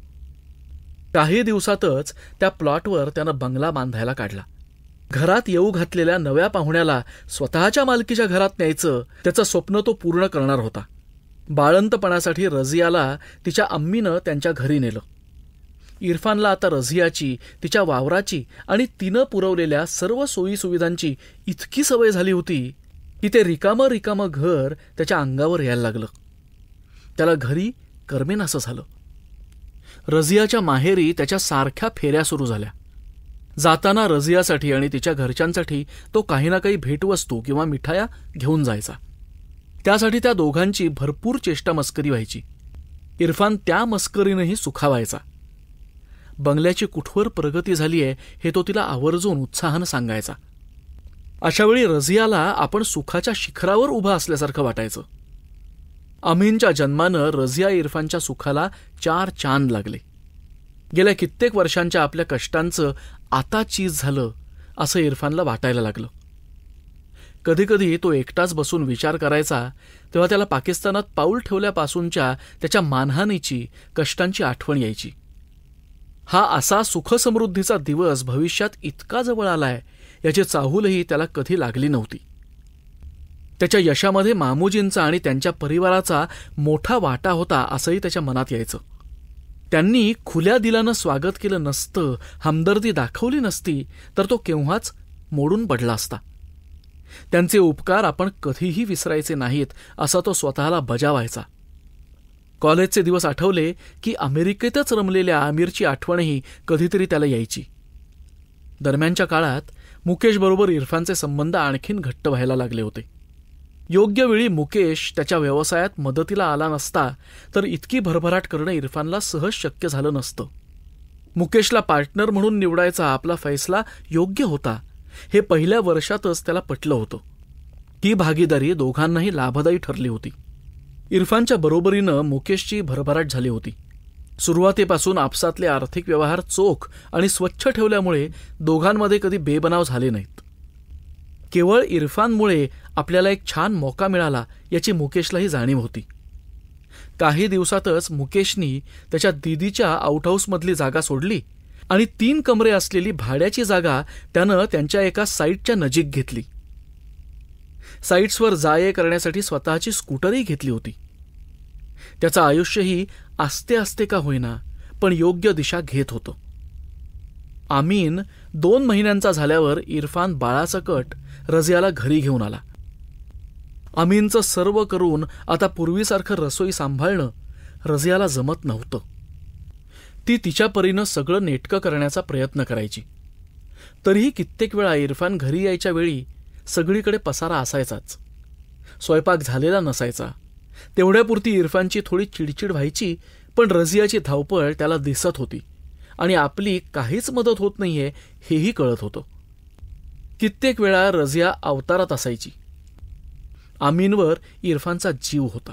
काही दिवसातच त्या प्लॉटवर त्यानं बंगला बांधायला काढला. घरात येऊ घातलेल्या नव्या पाहुण्याला स्वतःच्या मालकीच्या घरात न्यायचं त्याचं स्वप्न तो पूर्ण करणार होता. बाळंतपणासाठी रझियाला तिच्या अम्मीनं त्यांच्या घरी नेलं. इरफानला आता रझियाची, तिच्या वावराची आणि तिनं पुरवलेल्या सर्व सोयीसुविधांची इतकी सवय झाली होती की ते रिकामं रिकामं घर त्याच्या अंगावर यायला लागलं. त्याला घरी करमेनासं झालं. रझियाच्या माहेरी त्याच्या सारख्या फेऱ्या सुरू झाल्या. जाताना रझियासाठी आणि तिच्या घरच्यांसाठी तो काही ना काही भेटवस्तू किंवा मिठाया घेऊन जायचा. त्यासाठी त्या दोघांची भरपूर चेष्टा मस्करी व्हायची. इरफान त्या मस्करीनंही सुखावायचा. बंगल्याची कुठवर प्रगती झालीये हे तो तिला आवर्जून उत्साहानं सांगायचा. अशावेळी रझियाला आपण सुखाच्या शिखरावर उभा असल्यासारखं वाटायचं. अमीनच्या जन्मानं रझिया इरफानच्या सुखाला 4 चांद लागले. गेल्या कित्येक वर्षांच्या आपल्या कष्टांचं आता चीज झालं असं इरफानला वाटायला लागलं. कधीकधी तो एकटाच बसून विचार करायचा तेव्हा त्याला पाकिस्तानात पाऊल ठेवल्यापासूनच्या त्याच्या मानहानीची, कष्टांची आठवण यायची. हा असा सुखसमृद्धीचा दिवस भविष्यात इतका जवळ आलाय याची चाहूलही त्याला कधी लागली नव्हती. त्याच्या यशामध्ये मामूजींचा आणि त्यांच्या परिवाराचा मोठा वाटा होता असंही त्याच्या मनात यायचं. त्यांनी खुल्या दिलानं स्वागत केलं नसतं, हमदर्दी दाखवली नसती तर तो केव्हाच मोडून पडला असता. त्यांचे उपकार आपण कधीही विसरायचे नाहीत असा तो स्वतःला बजावायचा. कॉलेजचे दिवस आठवले की अमेरिकेतच रमलेल्या आमिरची आठवणही कधीतरी त्याला यायची. दरम्यानच्या काळात मुकेशबरोबर इरफानचे संबंध आणखीन घट्ट व्हायला लागले होते. योग्य वेळी मुकेश त्याच्या व्यवसायात मदतीला आला नसता तर इतकी भरभराट करणं इरफानला सहज शक्य झालं नसतं. मुकेशला पार्टनर म्हणून निवडायचा आपला फैसला योग्य होता हे पहिल्या वर्षातच त्याला पटलं होतं. ही भागीदारी दोघांनाही लाभदायी ठरली होती. इरफानच्या बरोबरीनं मुकेशची भरभराट झाली होती. सुरुवातीपासून आपसातले आर्थिक व्यवहार चोख आणि स्वच्छ ठेवल्यामुळे दोघांमध्ये कधी बेबनाव झाले नाहीत. केवळ इरफानमुळे आपल्याला एक छान मौका मिळाला याची मुकेशलाही जाणीव होती. काही दिवसातच मुकेशनी त्याच्या दीदीच्या आउटहाऊसमधली जागा सोडली आणि 3 कमरे असलेली भाड्याची जागा त्यानं त्यांच्या एका साईटच्या नजीक घेतली. साईट्सवर जा-ये करण्यासाठी स्वतःची स्कूटरही घेतली होती. त्याचं आयुष्यही आस्ते आस्ते का होईना पण योग्य दिशा घेत होतं. आमीन 2 महिन्यांचा झाल्यावर इरफान बाळासकट रझियाला घरी घेऊन आला. आमीनचं सर्व करून आता पूर्वीसारखं रसोई सांभाळणं रझियाला जमत नव्हतं. ती तिच्या परीनं सगळं नेटकं करण्याचा प्रयत्न करायची. तरीही कित्येक वेळा इरफान घरी यायच्या वेळी सगळीकडे पसारा असायचाच. स्वयंपाक झालेला नसायचा. तेवढ्यापुरती इरफानची थोडी चिडचिड व्हायची पण रझियाची धावपळ त्याला दिसत होती आणि आपली काहीच मदत होत नाहीये हेही कळत होतं. कित्येक वेळा रझिया अवतारात असायची. आमीनवर इरफानचा जीव होता.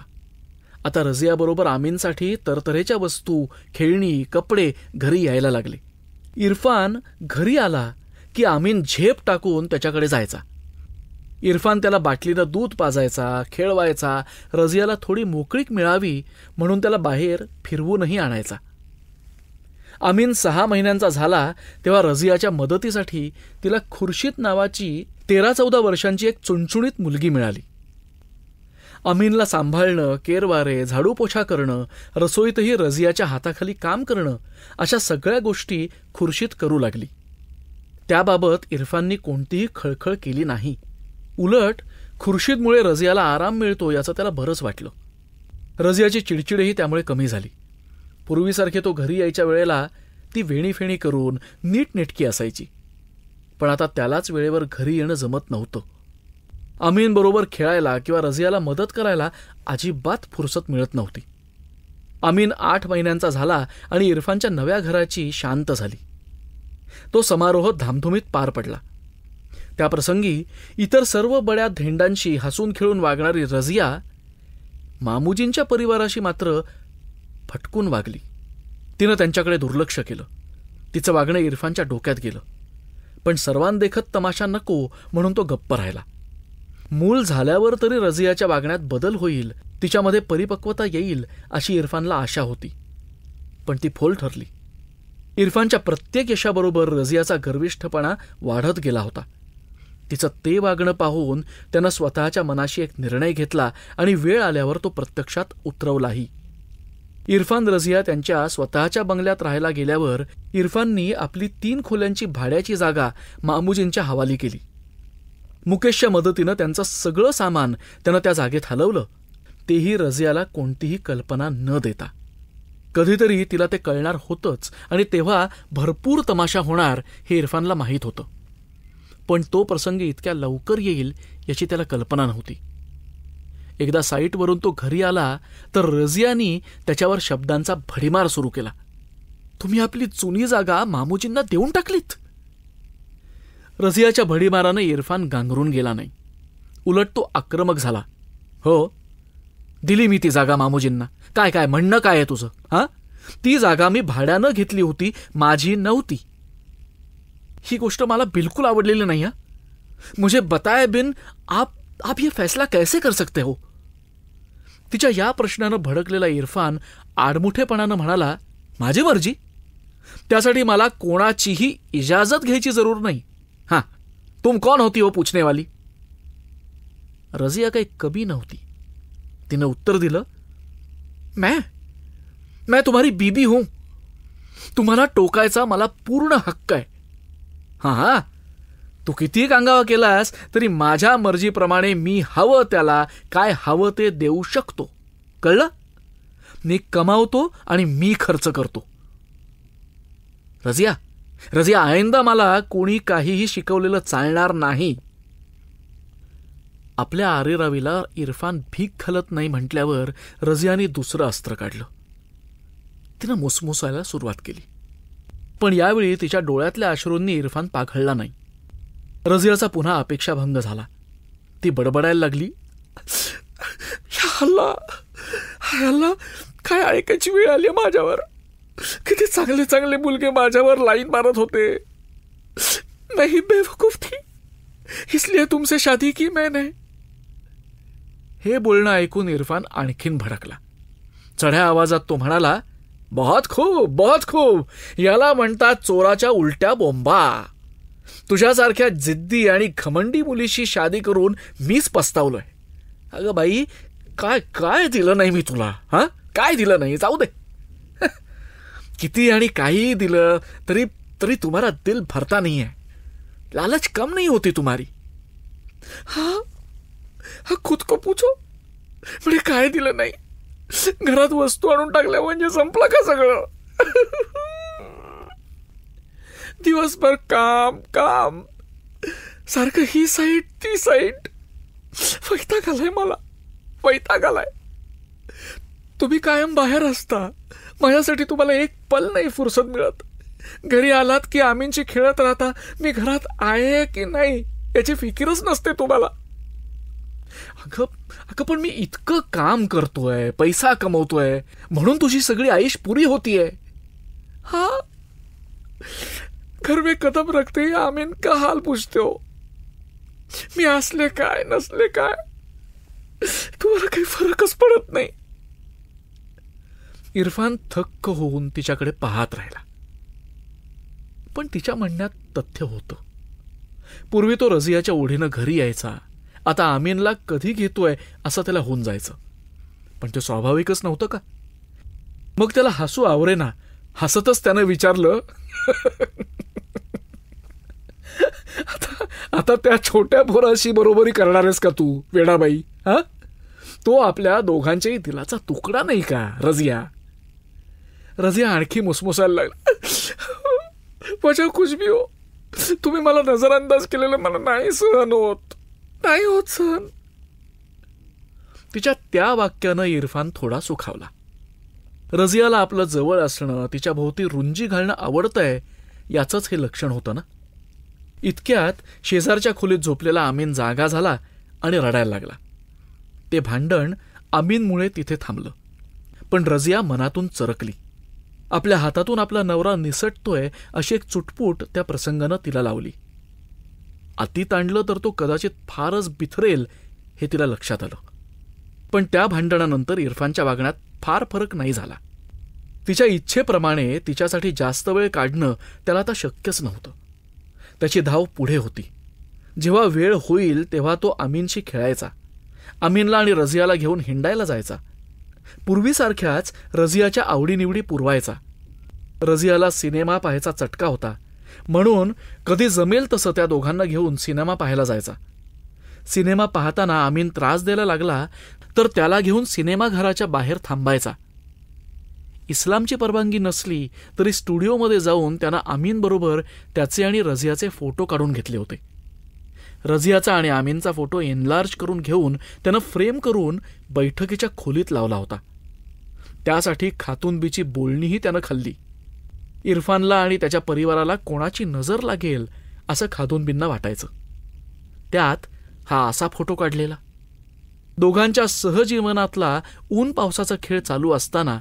आता रझियाबरोबर आमीनसाठी तरतऱ्हेच्या वस्तू, खेळणी, कपडे घरी यायला लागले. इरफान घरी आला की आमीन झेप टाकून त्याच्याकडे जायचा. इरफान त्याला बाटलीनं दूध पाजायचा, खेळवायचा, रझियाला थोडी मोकळीक मिळावी म्हणून त्याला बाहेर फिरवूनही आणायचा. आमीन 6 महिन्यांचा झाला तेव्हा रझियाच्या मदतीसाठी तिला खुर्शीद नावाची 13-14 वर्षांची एक चुणचुणीत मुलगी मिळाली. अमीनला सांभाळणं, केरवारे, झाडूपोछा करणं, रसोईतही रझियाच्या हाताखाली काम करणं, अशा सगळ्या गोष्टी खुर्शीद करू लागली. त्याबाबत इरफाननी कोणतीही खळखळ केली नाही. उलट खुर्शीदमुळे रझियाला आराम मिळतो याचं त्याला बरंच वाटलं. रझियाची चिडचिडही त्यामुळे कमी झाली. पूर्वीसारखे तो घरी यायच्या वेळेला ती वेणीफेणी करून नीटनेटकी असायची. पण आता त्यालाच वेळेवर घरी येणं जमत नव्हतं. अमीनबरोबर खेळायला किंवा रझियाला मदत करायला अजिबात फुरसत मिळत नव्हती. अमीन 8 महिन्यांचा झाला आणि इरफानच्या नव्या घराची शांत झाली. तो समारोह धामधुमीत पार पडला. त्या प्रसंगी इतर सर्व बड्या धेंडांशी हसून खेळून वागणारी रझिया मामूजींच्या परिवाराशी मात्र फटकून वागली. तिनं त्यांच्याकडे दुर्लक्ष केलं. तिचं वागणं इरफानच्या डोक्यात गेलं. पण सर्वांदेखत तमाशा नको म्हणून तो गप्प राहिला. मूल झाल्यावर तरी रझियाच्या वागण्यात बदल होईल, तिच्यामध्ये परिपक्वता येईल अशी इरफानला आशा होती. पण ती फोल ठरली. इरफानच्या प्रत्येक यशाबरोबर रझियाचा गर्विष्ठपणा वाढत गेला होता. तिचं ते वागणं पाहून त्यानं स्वतःच्या मनाशी एक निर्णय घेतला आणि वेळ आल्यावर तो प्रत्यक्षात उतरवलाही. इरफान रझिया त्यांच्या स्वतःच्या बंगल्यात राहायला गेल्यावर इरफाननी आपली 3 खोल्यांची भाड्याची जागा मामूजींच्या हवाली केली. मुकेशच्या मदतीनं त्यांचं सगळं सामान त्यानं त्या जागेत हलवलं, तेही रझियाला कोणतीही कल्पना न देता. कधीतरी तिला ते कळणार होतंच आणि तेव्हा भरपूर तमाशा होणार हे इरफानला माहीत होतं. पण तो प्रसंग इतक्या लवकर येईल याची त्याला कल्पना नव्हती. एकदा साईटवरून तो घरी आला तर रझियानी त्याच्यावर शब्दांचा भडीमार सुरू केला. तुम्ही आपली जुनी जागा मामूजींना देऊन टाकलीत. रझियाच्या भडीमारानं इरफान गांगरून गेला नाही. उलट तो आक्रमक झाला. हो, दिली मी ती जागा मामूजींना. काय काय म्हणणं काय आहे तुझं? हा, ती जागा मी भाड्यानं घेतली होती, माझी नव्हती. ही गोष्ट मला बिलकुल आवडलेली नाही. मुझे बताए बिन आप ये फैसला कैसे कर सकते हो? तिच्या या प्रश्नानं भडकलेला इरफान आडमुठेपणानं म्हणाला, माझी मर्जी. त्यासाठी मला कोणाचीही इजाजत घ्यायची जरूर नाही. हां, तुम कौन होती हो पूछने वाली? रझिया काही कमी नव्हती. तिनं उत्तर दिलं, मैं तुम्हारी बीबी हूं. तुम्हाला टोकायचा मला पूर्ण हक्क आहे. हां, तू कितीही कांगावा केलास तरी माझ्या मर्जीप्रमाणे मी हवं त्याला काय हवं ते देऊ शकतो. कळलं? मी कमावतो आणि मी खर्च करतो. रझिया आयंदा मला कोणी काहीही शिकवलेलं चालणार नाही. आपल्या आरेरावीला इरफान भीक घालत नाही म्हटल्यावर रझियाने दुसरं अस्त्र काढलं. तिनं मुसमुसायला सुरुवात केली. पण यावेळी तिच्या डोळ्यातल्या अश्रूंनी इरफान पाघळला नाही. रझियाचा पुन्हा अपेक्षाभंग झाला. ती बडबडायला लागली, ह्याला काय ऐकायची वेळ आली माझ्यावर. किती चांगले चांगले मुलगे माझ्यावर लाईन मारत होते. नहीं बेवकूफ थी, इसलिए तुमसे शादी की मैंने. हे बोलणं ऐकून इरफान आणखीन भडकला. चढ्या आवाजात तो म्हणाला, बहुत खूप. याला म्हणतात चोराच्या उलट्या बोंबा. तुझ्यासारख्या जिद्दी आणि घमंडी मुलीशी शादी करून मीच पस्तावलोय. अगं बाई, काय दिलं नाही मी तुला? हा, काय दिलं नाही? जाऊ दे. किती आणि काहीही दिलं तरी तुम्हारा दिल भरता नहीं है. लालच कम नहीं होती तुम्हारी. हा खुद को पूछो. म्हणजे काय दिलं नाही? घरात वस्तू आणून टाकल्या म्हणजे संपलं का सगळं? दिवसभर काम सारखं ही साईट ती साईट. वैताग आलाय मला, वैताग आलाय. तुम्ही कायम बाहेर असता, माझ्यासाठी तुम्हाला एक पल नाही फुरसत मिळत. घरी आलात की आमीनशी खेळत राहता. मी घरात आहे की नाही याची फिकीरच नसते तुम्हाला. अगं पण मी इतकं काम करतोय, पैसा कमवतोय म्हणून तुझी सगळी आईश पुरी होतीये. हा, घर में कदम रखते आमीन का हाल पूछते हो. मी असले काय नसले काय तुम्हाला काही फरकच पडत नाही. इरफान थक्क होऊन तिच्याकडे पाहत राहिला. पण तिच्या म्हणण्यात तथ्य होतं. पूर्वी तो रझियाच्या ओढीनं घरी यायचा आता आमीनला कधी घेतोय असं त्याला होऊन जायचं. पण ते स्वाभाविकच नव्हतं का? मग त्याला हसू आवरेना. हसतच त्यानं विचारलं, आता त्या छोट्या पोराशी बरोबरी करणार आहेस का तू वेडाबाई? हा, तो आपल्या दोघांच्याही दिलाचा तुकडा नाही का रजिया? रजिया आणखी मुसमुसायला लागला. माझ्या खुशबी हो, तुम्ही मला नजरअंदाज केलेलं मला नाही सहन होत, नाही होत सहन. तिच्या त्या वाक्यानं इरफान थोडा सुखावला. रजियाला आपलं जवळ असणं, तिच्या भोवती रुंजी घालणं आवडतंय याचंच हे लक्षण होतं ना. इतक्यात शेजारच्या खोलीत झोपलेला आमीन जागा झाला आणि रडायला लागला. ते भांडण आमीनमुळे तिथे थांबलं. पण रजिया मनातून चरकली. आपल्या हातातून आपला नवरा निसटतोय अशी एक चुटपूट त्या प्रसंगानं तिला लावली. अति ताणलं तर तो कदाचित फारच बिथरेल हे तिला लक्षात आलं. पण त्या भांडणानंतर इरफानच्या वागण्यात फार फरक नाही झाला. तिच्या इच्छेप्रमाणे तिच्यासाठी जास्त वेळ काढणं त्याला आता शक्यच नव्हतं. त्याची धाव पुढे होती. जेव्हा वेळ होईल तेव्हा तो आमीनशी खेळायचा, आमीनला आणि रजियाला घेऊन हिंडायला जायचा. पूर्वीसारख्याच रजियाच्या आवडीनिवडी पुरवायचा. रजियाला सिनेमा पाहायचा चटका होता, म्हणून कधी जमेल तसं त्या दोघांना घेऊन सिनेमा पाहायला जायचा. सिनेमा पाहताना आमीन त्रास द्यायला लागला तर त्याला घेऊन सिनेमाघराच्या बाहेर थांबायचा. इस्लामची परवानगी नसली तरी स्टुडिओमध्ये जाऊन त्यानं आमीनबरोबर त्याचे आणि रजियाचे फोटो काढून घेतले होते. रजियाचा आणि आमीनचा फोटो एनलार्ज करून घेऊन त्यानं फ्रेम करून बैठकीच्या खोलीत लावला होता. त्यासाठी खातूनबीची बोलणीही त्यानं खाल्ली. इरफानला आणि त्याच्या परिवाराला कोणाची नजर लागेल असं खातूनबींना वाटायचं. त्यात हा असा फोटो काढलेला. दोघांच्या सहजीवनातला ऊन पावसाचा खेळ चालू असताना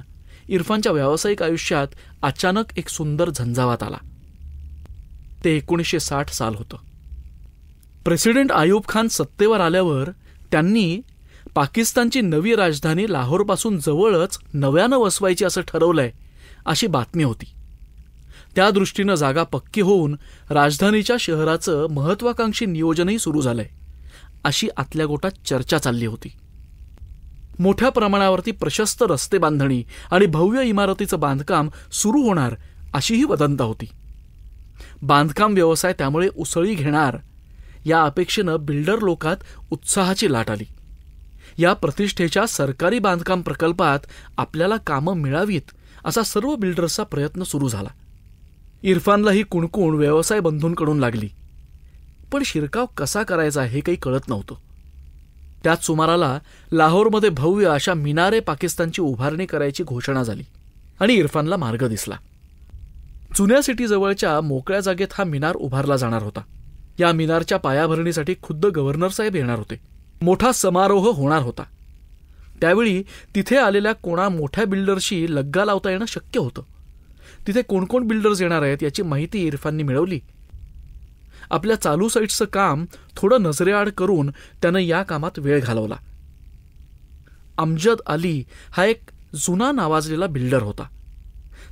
इरफानच्या व्यावसायिक आयुष्यात अचानक एक सुंदर झंझावात आला. ते 1960 साल होतं. प्रेसिडेंट आयूब खान सत्तेवर आल्यावर त्यांनी पाकिस्तानची नवी राजधानी लाहोरपासून जवळच नव्यानं वसवायची असं ठरवलंय अशी बातमी होती. त्या दृष्टीनं जागा पक्की होऊन राजधानीच्या शहराचं महत्वाकांक्षी नियोजनही सुरू झालंय अशी आतल्या गोटात चर्चा चालली होती. मोठ्या प्रमाणावरती प्रशस्त रस्ते बांधणी आणि भव्य इमारतीचं बांधकाम सुरू होणार अशीही वदंता होती. बांधकाम व्यवसाय त्यामुळे उसळी घेणार या अपेक्षेनं बिल्डर लोकात उत्साहाची लाट आली. या प्रतिष्ठेच्या सरकारी बांधकाम प्रकल्पात आपल्याला कामं मिळावीत असा सर्व बिल्डर्सचा प्रयत्न सुरू झाला. इरफानला ही कुणकुण व्यवसाय बंधूंकडून लागली. पण शिरकाव कसा करायचा हे काही कळत नव्हतं. त्याच सुमाराला लाहोरमध्ये भव्य अशा मिनारे पाकिस्तानची उभारणी करायची घोषणा झाली आणि इरफानला मार्ग दिसला. जुन्या सिटीजवळच्या मोकळ्या जागेत हा मिनार उभारला जाणार होता. या मिनारच्या पायाभरणीसाठी खुद्द गव्हर्नर साहेब येणार होते. मोठा समारोह होणार होता. त्यावेळी तिथे आलेल्या कोणा मोठ्या बिल्डरशी लग्गा लावता येणं शक्य होतं. तिथे कोण कोण बिल्डर्स येणार आहेत याची माहिती इरफाननी मिळवली. आपल्या चालू साईट्सचं काम थोडं नजरेआड करून त्यानं या कामात वेळ घालवला. अमजद अली हा एक जुना नावाजलेला बिल्डर होता.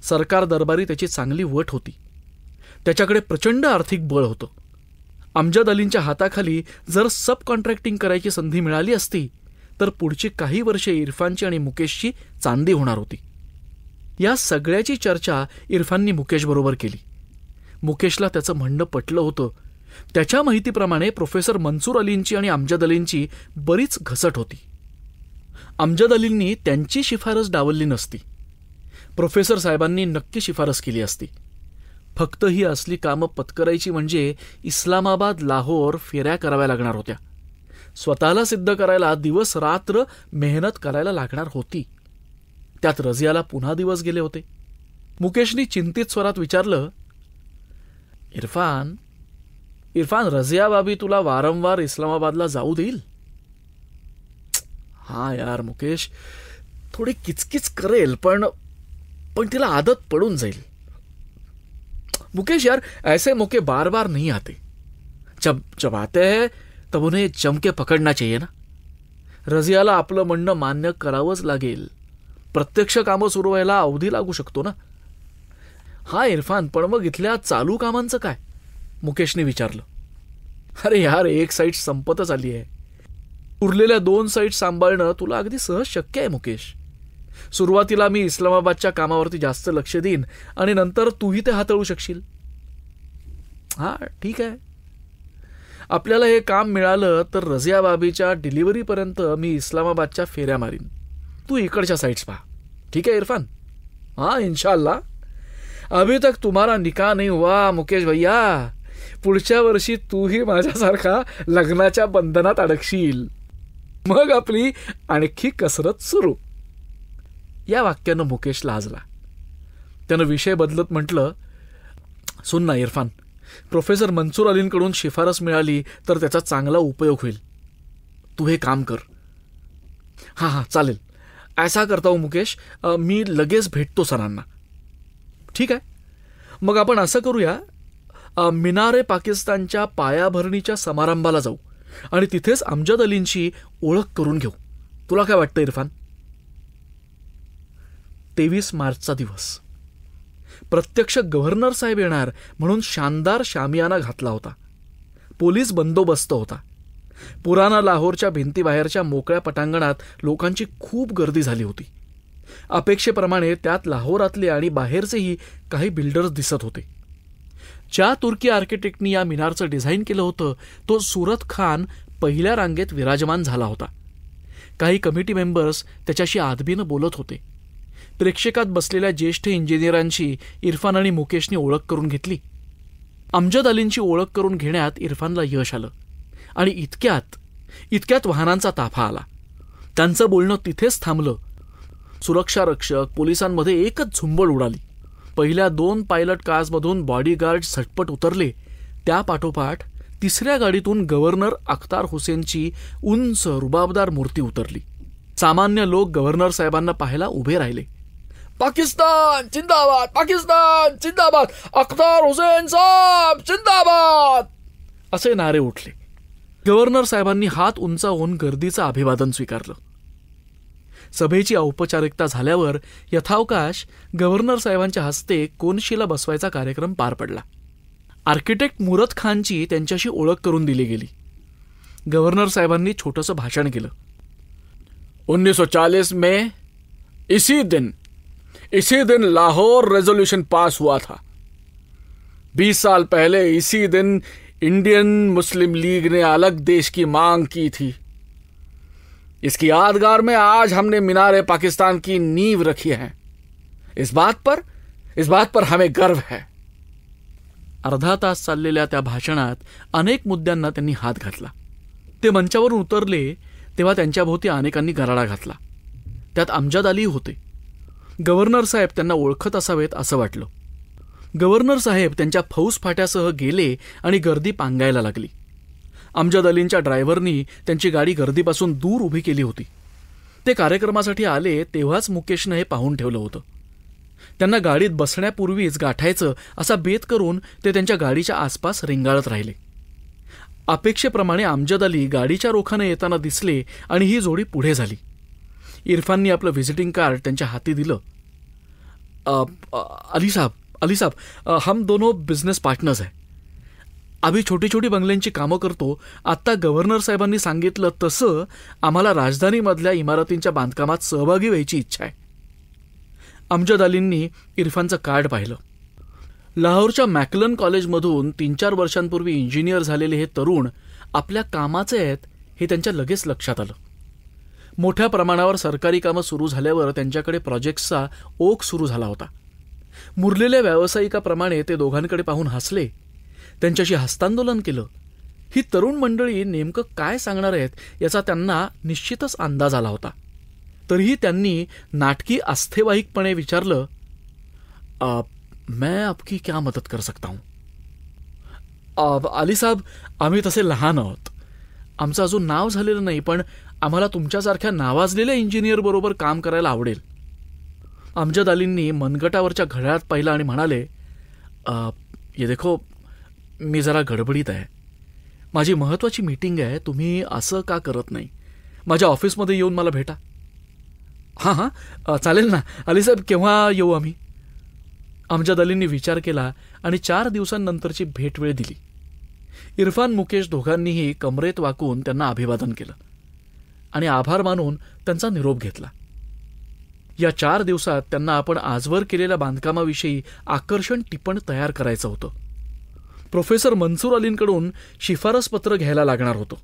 सरकार दरबारी त्याची चांगली वट होती. त्याच्याकडे प्रचंड आर्थिक बळ होतं. अमजद अलींच्या हाताखाली जर सब कॉन्ट्रॅक्टिंग करायची संधी मिळाली असती तर पुढची काही वर्षे इरफानची आणि मुकेशची चांदी होणार होती. या सगळ्याची चर्चा इरफाननी मुकेशबरोबर केली. मुकेशला त्याचं म्हणणं पटलं होतं. त्याच्या माहितीप्रमाणे प्रोफेसर मंसूर अलींची आणि अमजद अलींची बरीच घसट होती. अमजद अलींनी त्यांची शिफारस डावलली नसती. प्रोफेसर साहेबांनी नक्की शिफारस केली असती. फक्त ही असली कामं पत्करायची म्हणजे इस्लामाबाद लाहोर फेऱ्या कराव्या लागणार होत्या. स्वतःला सिद्ध करायला दिवस रात्र मेहनत करायला लागणार होती. त्यात रजियाला पुन्हा दिवस गेले होते. मुकेशनी चिंतित स्वरात विचारलं, इरफान रजिया बाबी तुला वारंवार इस्लामाबादला जाऊ देईल? हा यार मुकेश, थोडी किचकिच करेल पण तिला आदत पडून जाईल. मुकेश यार, ऐसे मौके बार बार नहीं आते. जब आते हैं तब उन्हें जम के पकडना चाहिए ना. रजियाला आपलं म्हणणं मान्य करावंच लागेल. प्रत्यक्ष कामं सुरू व्हायला अवधी लागू शकतो ना. हा इरफान, पण मग इथल्या चालू कामांचं काय? मुकेशने विचारलं. अरे यार, एक साईट संपतच आली आहे. उरलेल्या 2 साईट सांभाळणं तुला अगदी सहज शक्य आहे मुकेश. सुरुवातीला मी इस्लामाबादच्या कामावरती जास्त लक्ष देईन आणि नंतर तूही ते हाताळू शकशील. हा ठीक आहे. आपल्याला हे काम मिळालं तर रझिया बाबीच्या डिलिव्हरीपर्यंत मी इस्लामाबादच्या फेऱ्या मारीन. तू इकडच्या साईट्स पहा. ठीक है इरफान? हाँ इंशाल्लाह. अभी तक तुम्हारा निकाह नहीं हुआ मुकेश भैया. पुढच्या वर्षी तूही माझ्यासारखा लग्नाच्या बंधनात अडकशील. मग आपली आणखी कसरत सुरू. या वाक्यानं मुकेश लाजला. त्यानं विषय बदलत म्हटलं, सुन ना इरफान, प्रोफेसर मंसूर अलींकडून शिफारस मिळाली तर त्याचा चांगला उपयोग होईल. तू हे काम कर. हां हां चालेल. ऐसा करता हूं मुकेश, मी लगेच भेटतो सरांना. ठीक आहे. मग आपण असं करूया, मिनारे पाकिस्तानच्या पायाभरणीच्या समारंभाला जाऊ आणि तिथेच अमजद अलींची ओळख करून घेऊ. तुला काय वाटतं इरफान? 23 मार्चचा दिवस. प्रत्यक्ष गव्हर्नर साहेब येणार म्हणून शानदार शामियाना घातला होता. पोलीस बंदोबस्त होता. पुराणा लाहोरच्या भिंतीबाहेरच्या मोकळ्या पटांगणात लोकांची खूप गर्दी झाली होती. अपेक्षेप्रमाणे त्यात लाहोरातले आणि बाहेरचेही काही बिल्डर्स दिसत होते. ज्या तुर्की आर्किटेक्टनी या मिनारचं डिझाईन केलं होतं तो सूरत खान पहिल्या रांगेत विराजमान झाला होता. काही कमिटी मेंबर्स त्याच्याशी आदबीनं बोलत होते. प्रेक्षकात बसलेल्या ज्येष्ठ इंजिनियरांची इरफान आणि मुकेशनी ओळख करून घेतली. अमजद अलींची ओळख करून घेण्यात इरफानला यश आलं आणि इतक्यात वाहनांचा ताफा आला. त्यांचं बोलणं तिथेच थांबलं. सुरक्षा रक्षक पोलिसांमध्ये एकच झुंबड उडाली. पहिल्या 2 पायलट कार्समधून बॉडीगार्ड झटपट उतरले. त्या पाठोपाठ 3ऱ्या गाडीतून गव्हर्नर अख्तार हुसेनची उंच रुबाबदार मूर्ती उतरली. सामान्य लोक गव्हर्नर साहेबांना पाहायला उभे राहिले. पाकिस्तान जिंदाबाद, पाकिस्तान जिंदाबाद, अख्तार हुसेन साहेब जिंदाबाद असे नारे उठले. गव्हर्नर साहेबांनी हात उंचावून गर्दीचं अभिवादन स्वीकारलं. सभेची औपचारिकता झाल्यावर यथावकाश गव्हर्नर साहेबांच्या हस्ते कोनशिला बसवायचा कार्यक्रम पार पडला. आर्किटेक्ट मुरत खानची त्यांच्याशी ओळख करून दिली गेली. गव्हर्नर साहेबांनी छोटंसं भाषण केलं. 1940 में इसी दिन लाहौर रेजोल्यूशन पास हुआ था. 20 साल पहले इसी दिन इंडियन मुस्लिम लीग ने अलग देश की मांग की थी. इसकी यादगार में आज हमने मीनार पाकिस्तान की नींव रखी है. इस बात पर हमें गर्व है. अर्धा तास चाललेल्या त्या भाषणात अनेक मुद्द्यांना त्यांनी हात घातला. ते मंचावरून उतरले तेव्हा त्यांच्याभोवती अनेकांनी गराडा घातला. त्यात अमजद अली होते. गव्हर्नर साहेब त्यांना ओळखत असावेत असं वाटलं. गव्हर्नर साहेब त्यांच्या फौज फाट्यासह गेले आणि गर्दी पांगायला लागली. अमजद अलींच्या ड्रायव्हरनी त्यांची गाडी गर्दीपासून दूर उभी केली होती. ते कार्यक्रमासाठी आले तेव्हाच मुकेशनं हे पाहून ठेवलं होतं. त्यांना गाडीत बसण्यापूर्वीच गाठायचं असा बेत करून ते त्यांच्या गाडीच्या आसपास रिंगाळत राहिले. अपेक्षेप्रमाणे अमजद अली गाडीच्या रोखाने येताना दिसले आणि ही जोडी पुढे झाली. इरफाननी आपलं व्हिजिटिंग कार्ड त्यांच्या हाती दिलं. अली साहब, हम दोनों बिझनेस पार्टनर्स है. आम्ही छोटी छोटी बंगल्यांची कामं करतो. आत्ता गव्हर्नर साहेबांनी सांगितलं तसं आम्हाला राजधानीमधल्या इमारतींच्या बांधकामात सहभागी व्हायची इच्छा आहे. अमजद अलींनी इरफानचं कार्ड पाहिलं. लाहोरच्या मॅकलन कॉलेजमधून 3-4 वर्षांपूर्वी इंजिनियर झालेले हे तरुण आपल्या कामाचे आहेत हे त्यांच्या लगेच लक्षात आलं. मोठ्या प्रमाणावर सरकारी कामं सुरू झाल्यावर त्यांच्याकडे प्रोजेक्ट्सचा ओघ सुरू झाला होता. मुरलेल्या व्यावसायिकाप्रमाणे ते दोघांकडे पाहून हसले. त्यांच्याशी हस्तांदोलन केलं. ही तरुण मंडळी नेमकं काय सांगणार आहेत याचा त्यांना निश्चितच अंदाज आला होता. तरीही त्यांनी नाटकी आस्थेवाईकपणे विचारलं, मैं आपकी क्या मदत कर सकता हूं? अली साहब, आम्ही तसे लहान आहोत. आमचं अजून नाव झालेलं नाही, पण आम्हाला तुमच्यासारख्या नावाजलेल्या इंजिनियर बरोबर काम करायला आवडेल. अमजद अलींनी मनगटावरच्या घड्याळात पाहिलं आणि म्हणाले, ये देखो, मी जरा गडबडीत आहे. माझी महत्त्वाची मीटिंग आहे. तुम्ही असं का करत नाही? माझ्या ऑफिसमध्ये येऊन मला भेटा. हां चालेल ना अली साहेब, केव्हा येऊ आम्ही? अमजद अलींनी विचार केला आणि 4 दिवसांनंतरची भेटवेळ दिली. इरफान मुकेश दोघांनीही कमरेत वाकून त्यांना अभिवादन केलं. आणि आभार मानून त्यांचा निरोप घेतला. या 4 दिवसात त्यांना आपण आजवर केलेल्या बांधकामाविषयी आकर्षण टिपण तयार करायचं होतं. प्रोफेसर मंसूर अलींकडून शिफारसपत्र घ्यायला लागणार होतं.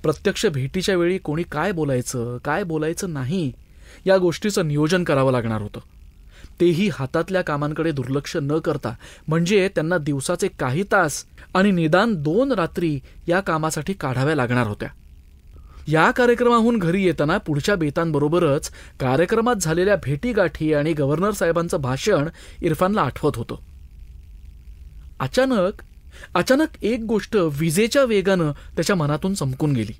प्रत्यक्ष भेटीच्या वेळी कोणी काय बोलायचं नाही या गोष्टीचं नियोजन करावं लागणार होतं. तेही हातातल्या कामांकडे दुर्लक्ष न करता, म्हणजे त्यांना दिवसाचे काही तास आणि निदान 2 रात्री या कामासाठी काढाव्या लागणार होत्या. या कार्यक्रमाहून घरी येताना पुढच्या बेतांबरोबरच कार्यक्रमात झालेल्या भेटीगाठी आणि गव्हर्नर साहेबांचं भाषण इरफानला आठवत होतं. अचानक एक गोष्ट विजेच्या वेगानं त्याच्या मनातून चमकून गेली.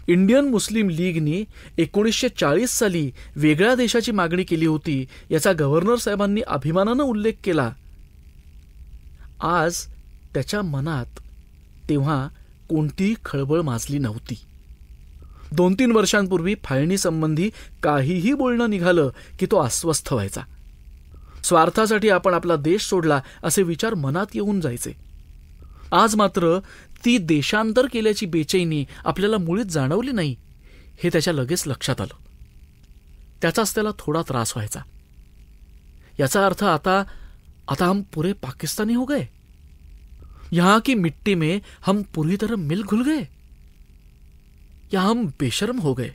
इंडियन मुस्लिम लीगनी 1940 साली वेगळ्या देशाची मागणी केली होती याचा गव्हर्नर साहेबांनी अभिमानानं उल्लेख केला. आज त्याच्या मनात तेव्हा कोणतीही खळबळ माजली नव्हती. 2-3 वर्षांपूर्वी फाळणीसंबंधी काहीही बोलणं निघालं की तो अस्वस्थ व्हायचा. स्वार्थासाठी आपण आपला देश सोडला असे विचार मनात येऊन जायचे. आज मात्र ती देशांतर केल्याची बेचैनी आपल्याला मुळीच जाणवली नाही हे त्याच्या लगेच लक्षात आलं. त्याचाच त्याला थोडा त्रास व्हायचा. याचा अर्थ आता हम पूरे पाकिस्तानी हो गए, यहां की मिट्टी में हम पूरी तरह मिल घुल गए, या हम बेशर्म हो गए.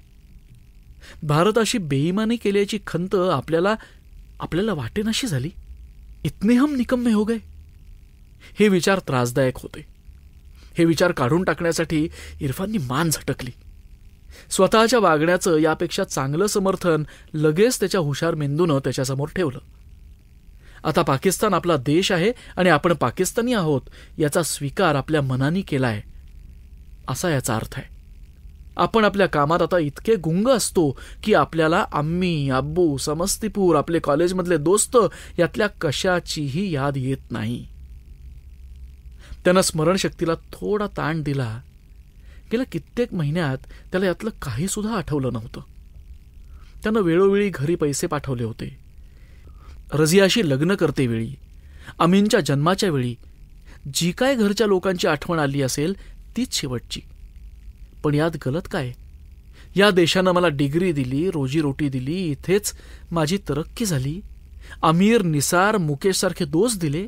भारताशी बेईमानी केल्याची खंत आपल्याला वाटेनाशी झाली. इतने हम निकम्मे हो गए. हे विचार त्रासदायक होते. हे विचार काढून टाकण्यासाठी इरफाननी मान झटकली. स्वतःच्या वागण्याचं यापेक्षा चांगलं समर्थन लगेच त्याच्या हुशार मेंदूनं त्याच्यासमोर ठेवलं. आता पाकिस्तान आपला देश आहे आणि आपण पाकिस्तानी आहोत याचा स्वीकार आपल्या मनाने केलाय असा याचा अर्थ आहे. आपण आपल्या कामात आता इतके गुंग असतो की आपल्याला अम्मी, अब्बू, समस्तीपूर, आपले कॉलेजमधले दोस्त यातल्या कशाचीही याद येत नाही. त्यानं स्मरणशक्तीला थोडा ताण दिला. गेल्या कित्येक महिन्यात त्याला यातलं काही सुद्धा आठवलं नव्हतं. त्यानं वेळोवेळी घरी पैसे पाठवले होते. रझियाशी लग्न करतेवेळी, अमीनच्या जन्माच्या वेळी जी काय घरच्या लोकांची आठवण आली असेल तीच शेवटची. पण यात गलत काय? या देशानं मला डिग्री दिली, रोजीरोटी दिली, इथेच माझी तरक्की झाली. अमीर, निसार, मुकेश सारखे दोस्त दिले.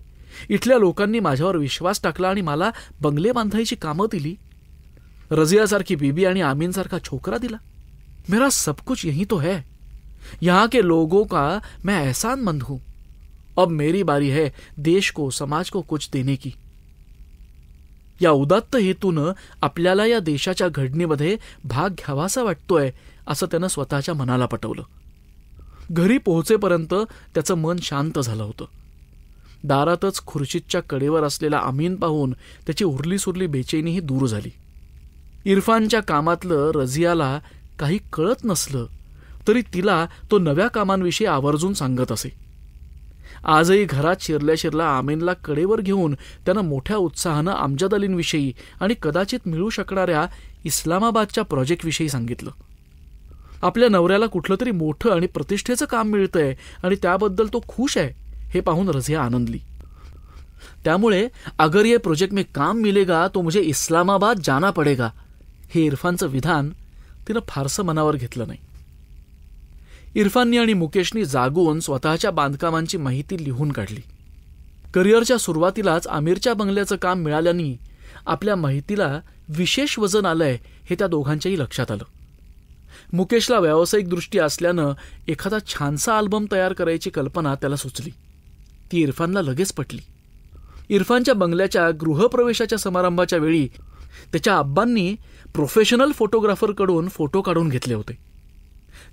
इथल्या लोकांनी माझ्यावर विश्वास टाकला आणि मला बंगले बांधायची कामं दिली. रझियासारखी बीबी आणि आमीनसारखा छोकरा दिला. मेरा सब कुछ यही तो है. यहाँ के लोगों का मैं एहसानमंद हूं. अब मेरी बारी है देश को, समाज को कुछ देने की. या उदात्त हेतूनं आपल्याला या देशाच्या घडणीमध्ये भाग घ्यावासा वाटतोय असं त्यानं स्वतःच्या मनाला पटवलं. घरी पोहोचेपर्यंत त्याचं मन शांत झालं होतं. दारातच खुर्शीच्या कडेवर असलेला अमीन पाहून त्याची उरली-सुरली बेचैनीही दूर झाली. इरफानच्या कामातलं रझियाला काही कळत नसलं तरी तिला तो नव्या कामांविषयी आवर्जून सांगत असे. आजही घरात शिरल्या आमीनला कडेवर घेऊन त्यानं मोठ्या उत्साहानं अमजद अलींविषयी आणि कदाचित मिळू शकणाऱ्या इस्लामाबादच्या प्रोजेक्टविषयी सांगितलं. आपल्या नवऱ्याला कुठलं तरी मोठं आणि प्रतिष्ठेचं काम मिळतंय आणि त्याबद्दल तो खुश आहे हे पाहून रझिया आनंदली. त्यामुळे अगर ये प्रोजेक्ट में काम मिलेगा तो मुझे इस्लामाबाद जाना पडेगा हे इरफानचं विधान तिनं फारसं मनावर घेतलं नाही. इरफाननी आणि मुकेशनी जागून स्वतःच्या बांधकामांची माहिती लिहून काढली. करिअरच्या सुरुवातीलाच आमिरच्या बंगल्याचं काम मिळाल्याने आपल्या माहितीला विशेष वजन आलंय हे त्या दोघांच्याही लक्षात आलं. मुकेशला व्यावसायिक दृष्टी असल्यानं एखादा छानसा अल्बम तयार करायची कल्पना त्याला सुचली. ती इरफानला लगेच पटली. इरफानच्या बंगल्याच्या गृहप्रवेशाच्या समारंभाच्या वेळी त्याच्या आब्बांनी प्रोफेशनल फोटोग्राफरकडून फोटो काढून घेतले होते.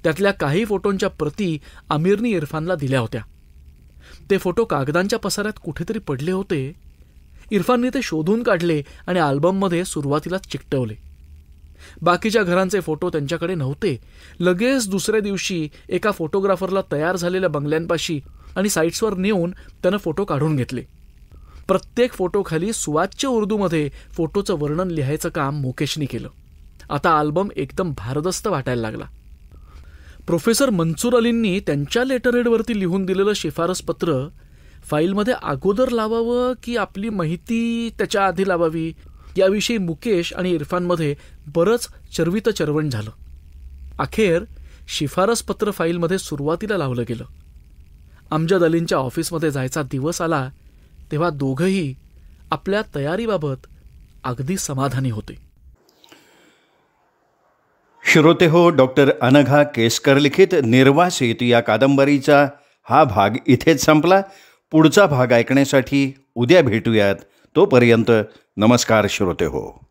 त्यातल्या काही फोटोंच्या प्रती आमिरनी इरफानला दिल्या होत्या. ते फोटो कागदांच्या पसाऱ्यात कुठेतरी पडले होते. इरफानने ते शोधून काढले आणि अल्बममध्ये सुरुवातीलाच चिकटवले. बाकीच्या घरांचे फोटो त्यांच्याकडे नव्हते. लगेच दुसऱ्या दिवशी एका फोटोग्राफरला तयार झालेल्या बंगल्यांपाशी आणि साईट्सवर नेऊन त्यानं फोटो काढून घेतले. प्रत्येक फोटोखाली सुवाच्य उर्दूमध्ये फोटोचं वर्णन लिहायचं काम मुकेशनी केलं. आता अल्बम एकदम भारदस्त वाटायला लागला. प्रोफेसर मंसूर अलींनी त्यांच्या लेटरहेडवरती लिहून दिलेलं शिफारसपत्र फाईलमध्ये अगोदर लावावं की आपली माहिती त्याच्या आधी लावावी याविषयी मुकेश आणि इरफानमध्ये बरंच चर्वितचर्वण झालं. अखेर शिफारसपत्र फाईलमध्ये सुरुवातीला लावलं गेलं. अमजद अलींच्या ऑफिसमध्ये जायचा दिवस आला तेव्हा दोघंही आपल्या तयारीबाबत अगदी समाधानी होते. श्रोते हो, डॉक्टर अनघा केसकर लिखित निर्वासित या कादंबरीचा हा भाग इथेच संपला. पुढचा भाग ऐकण्यासाठी उद्या भेटूयात. तोपर्यंत नमस्कार श्रोते हो.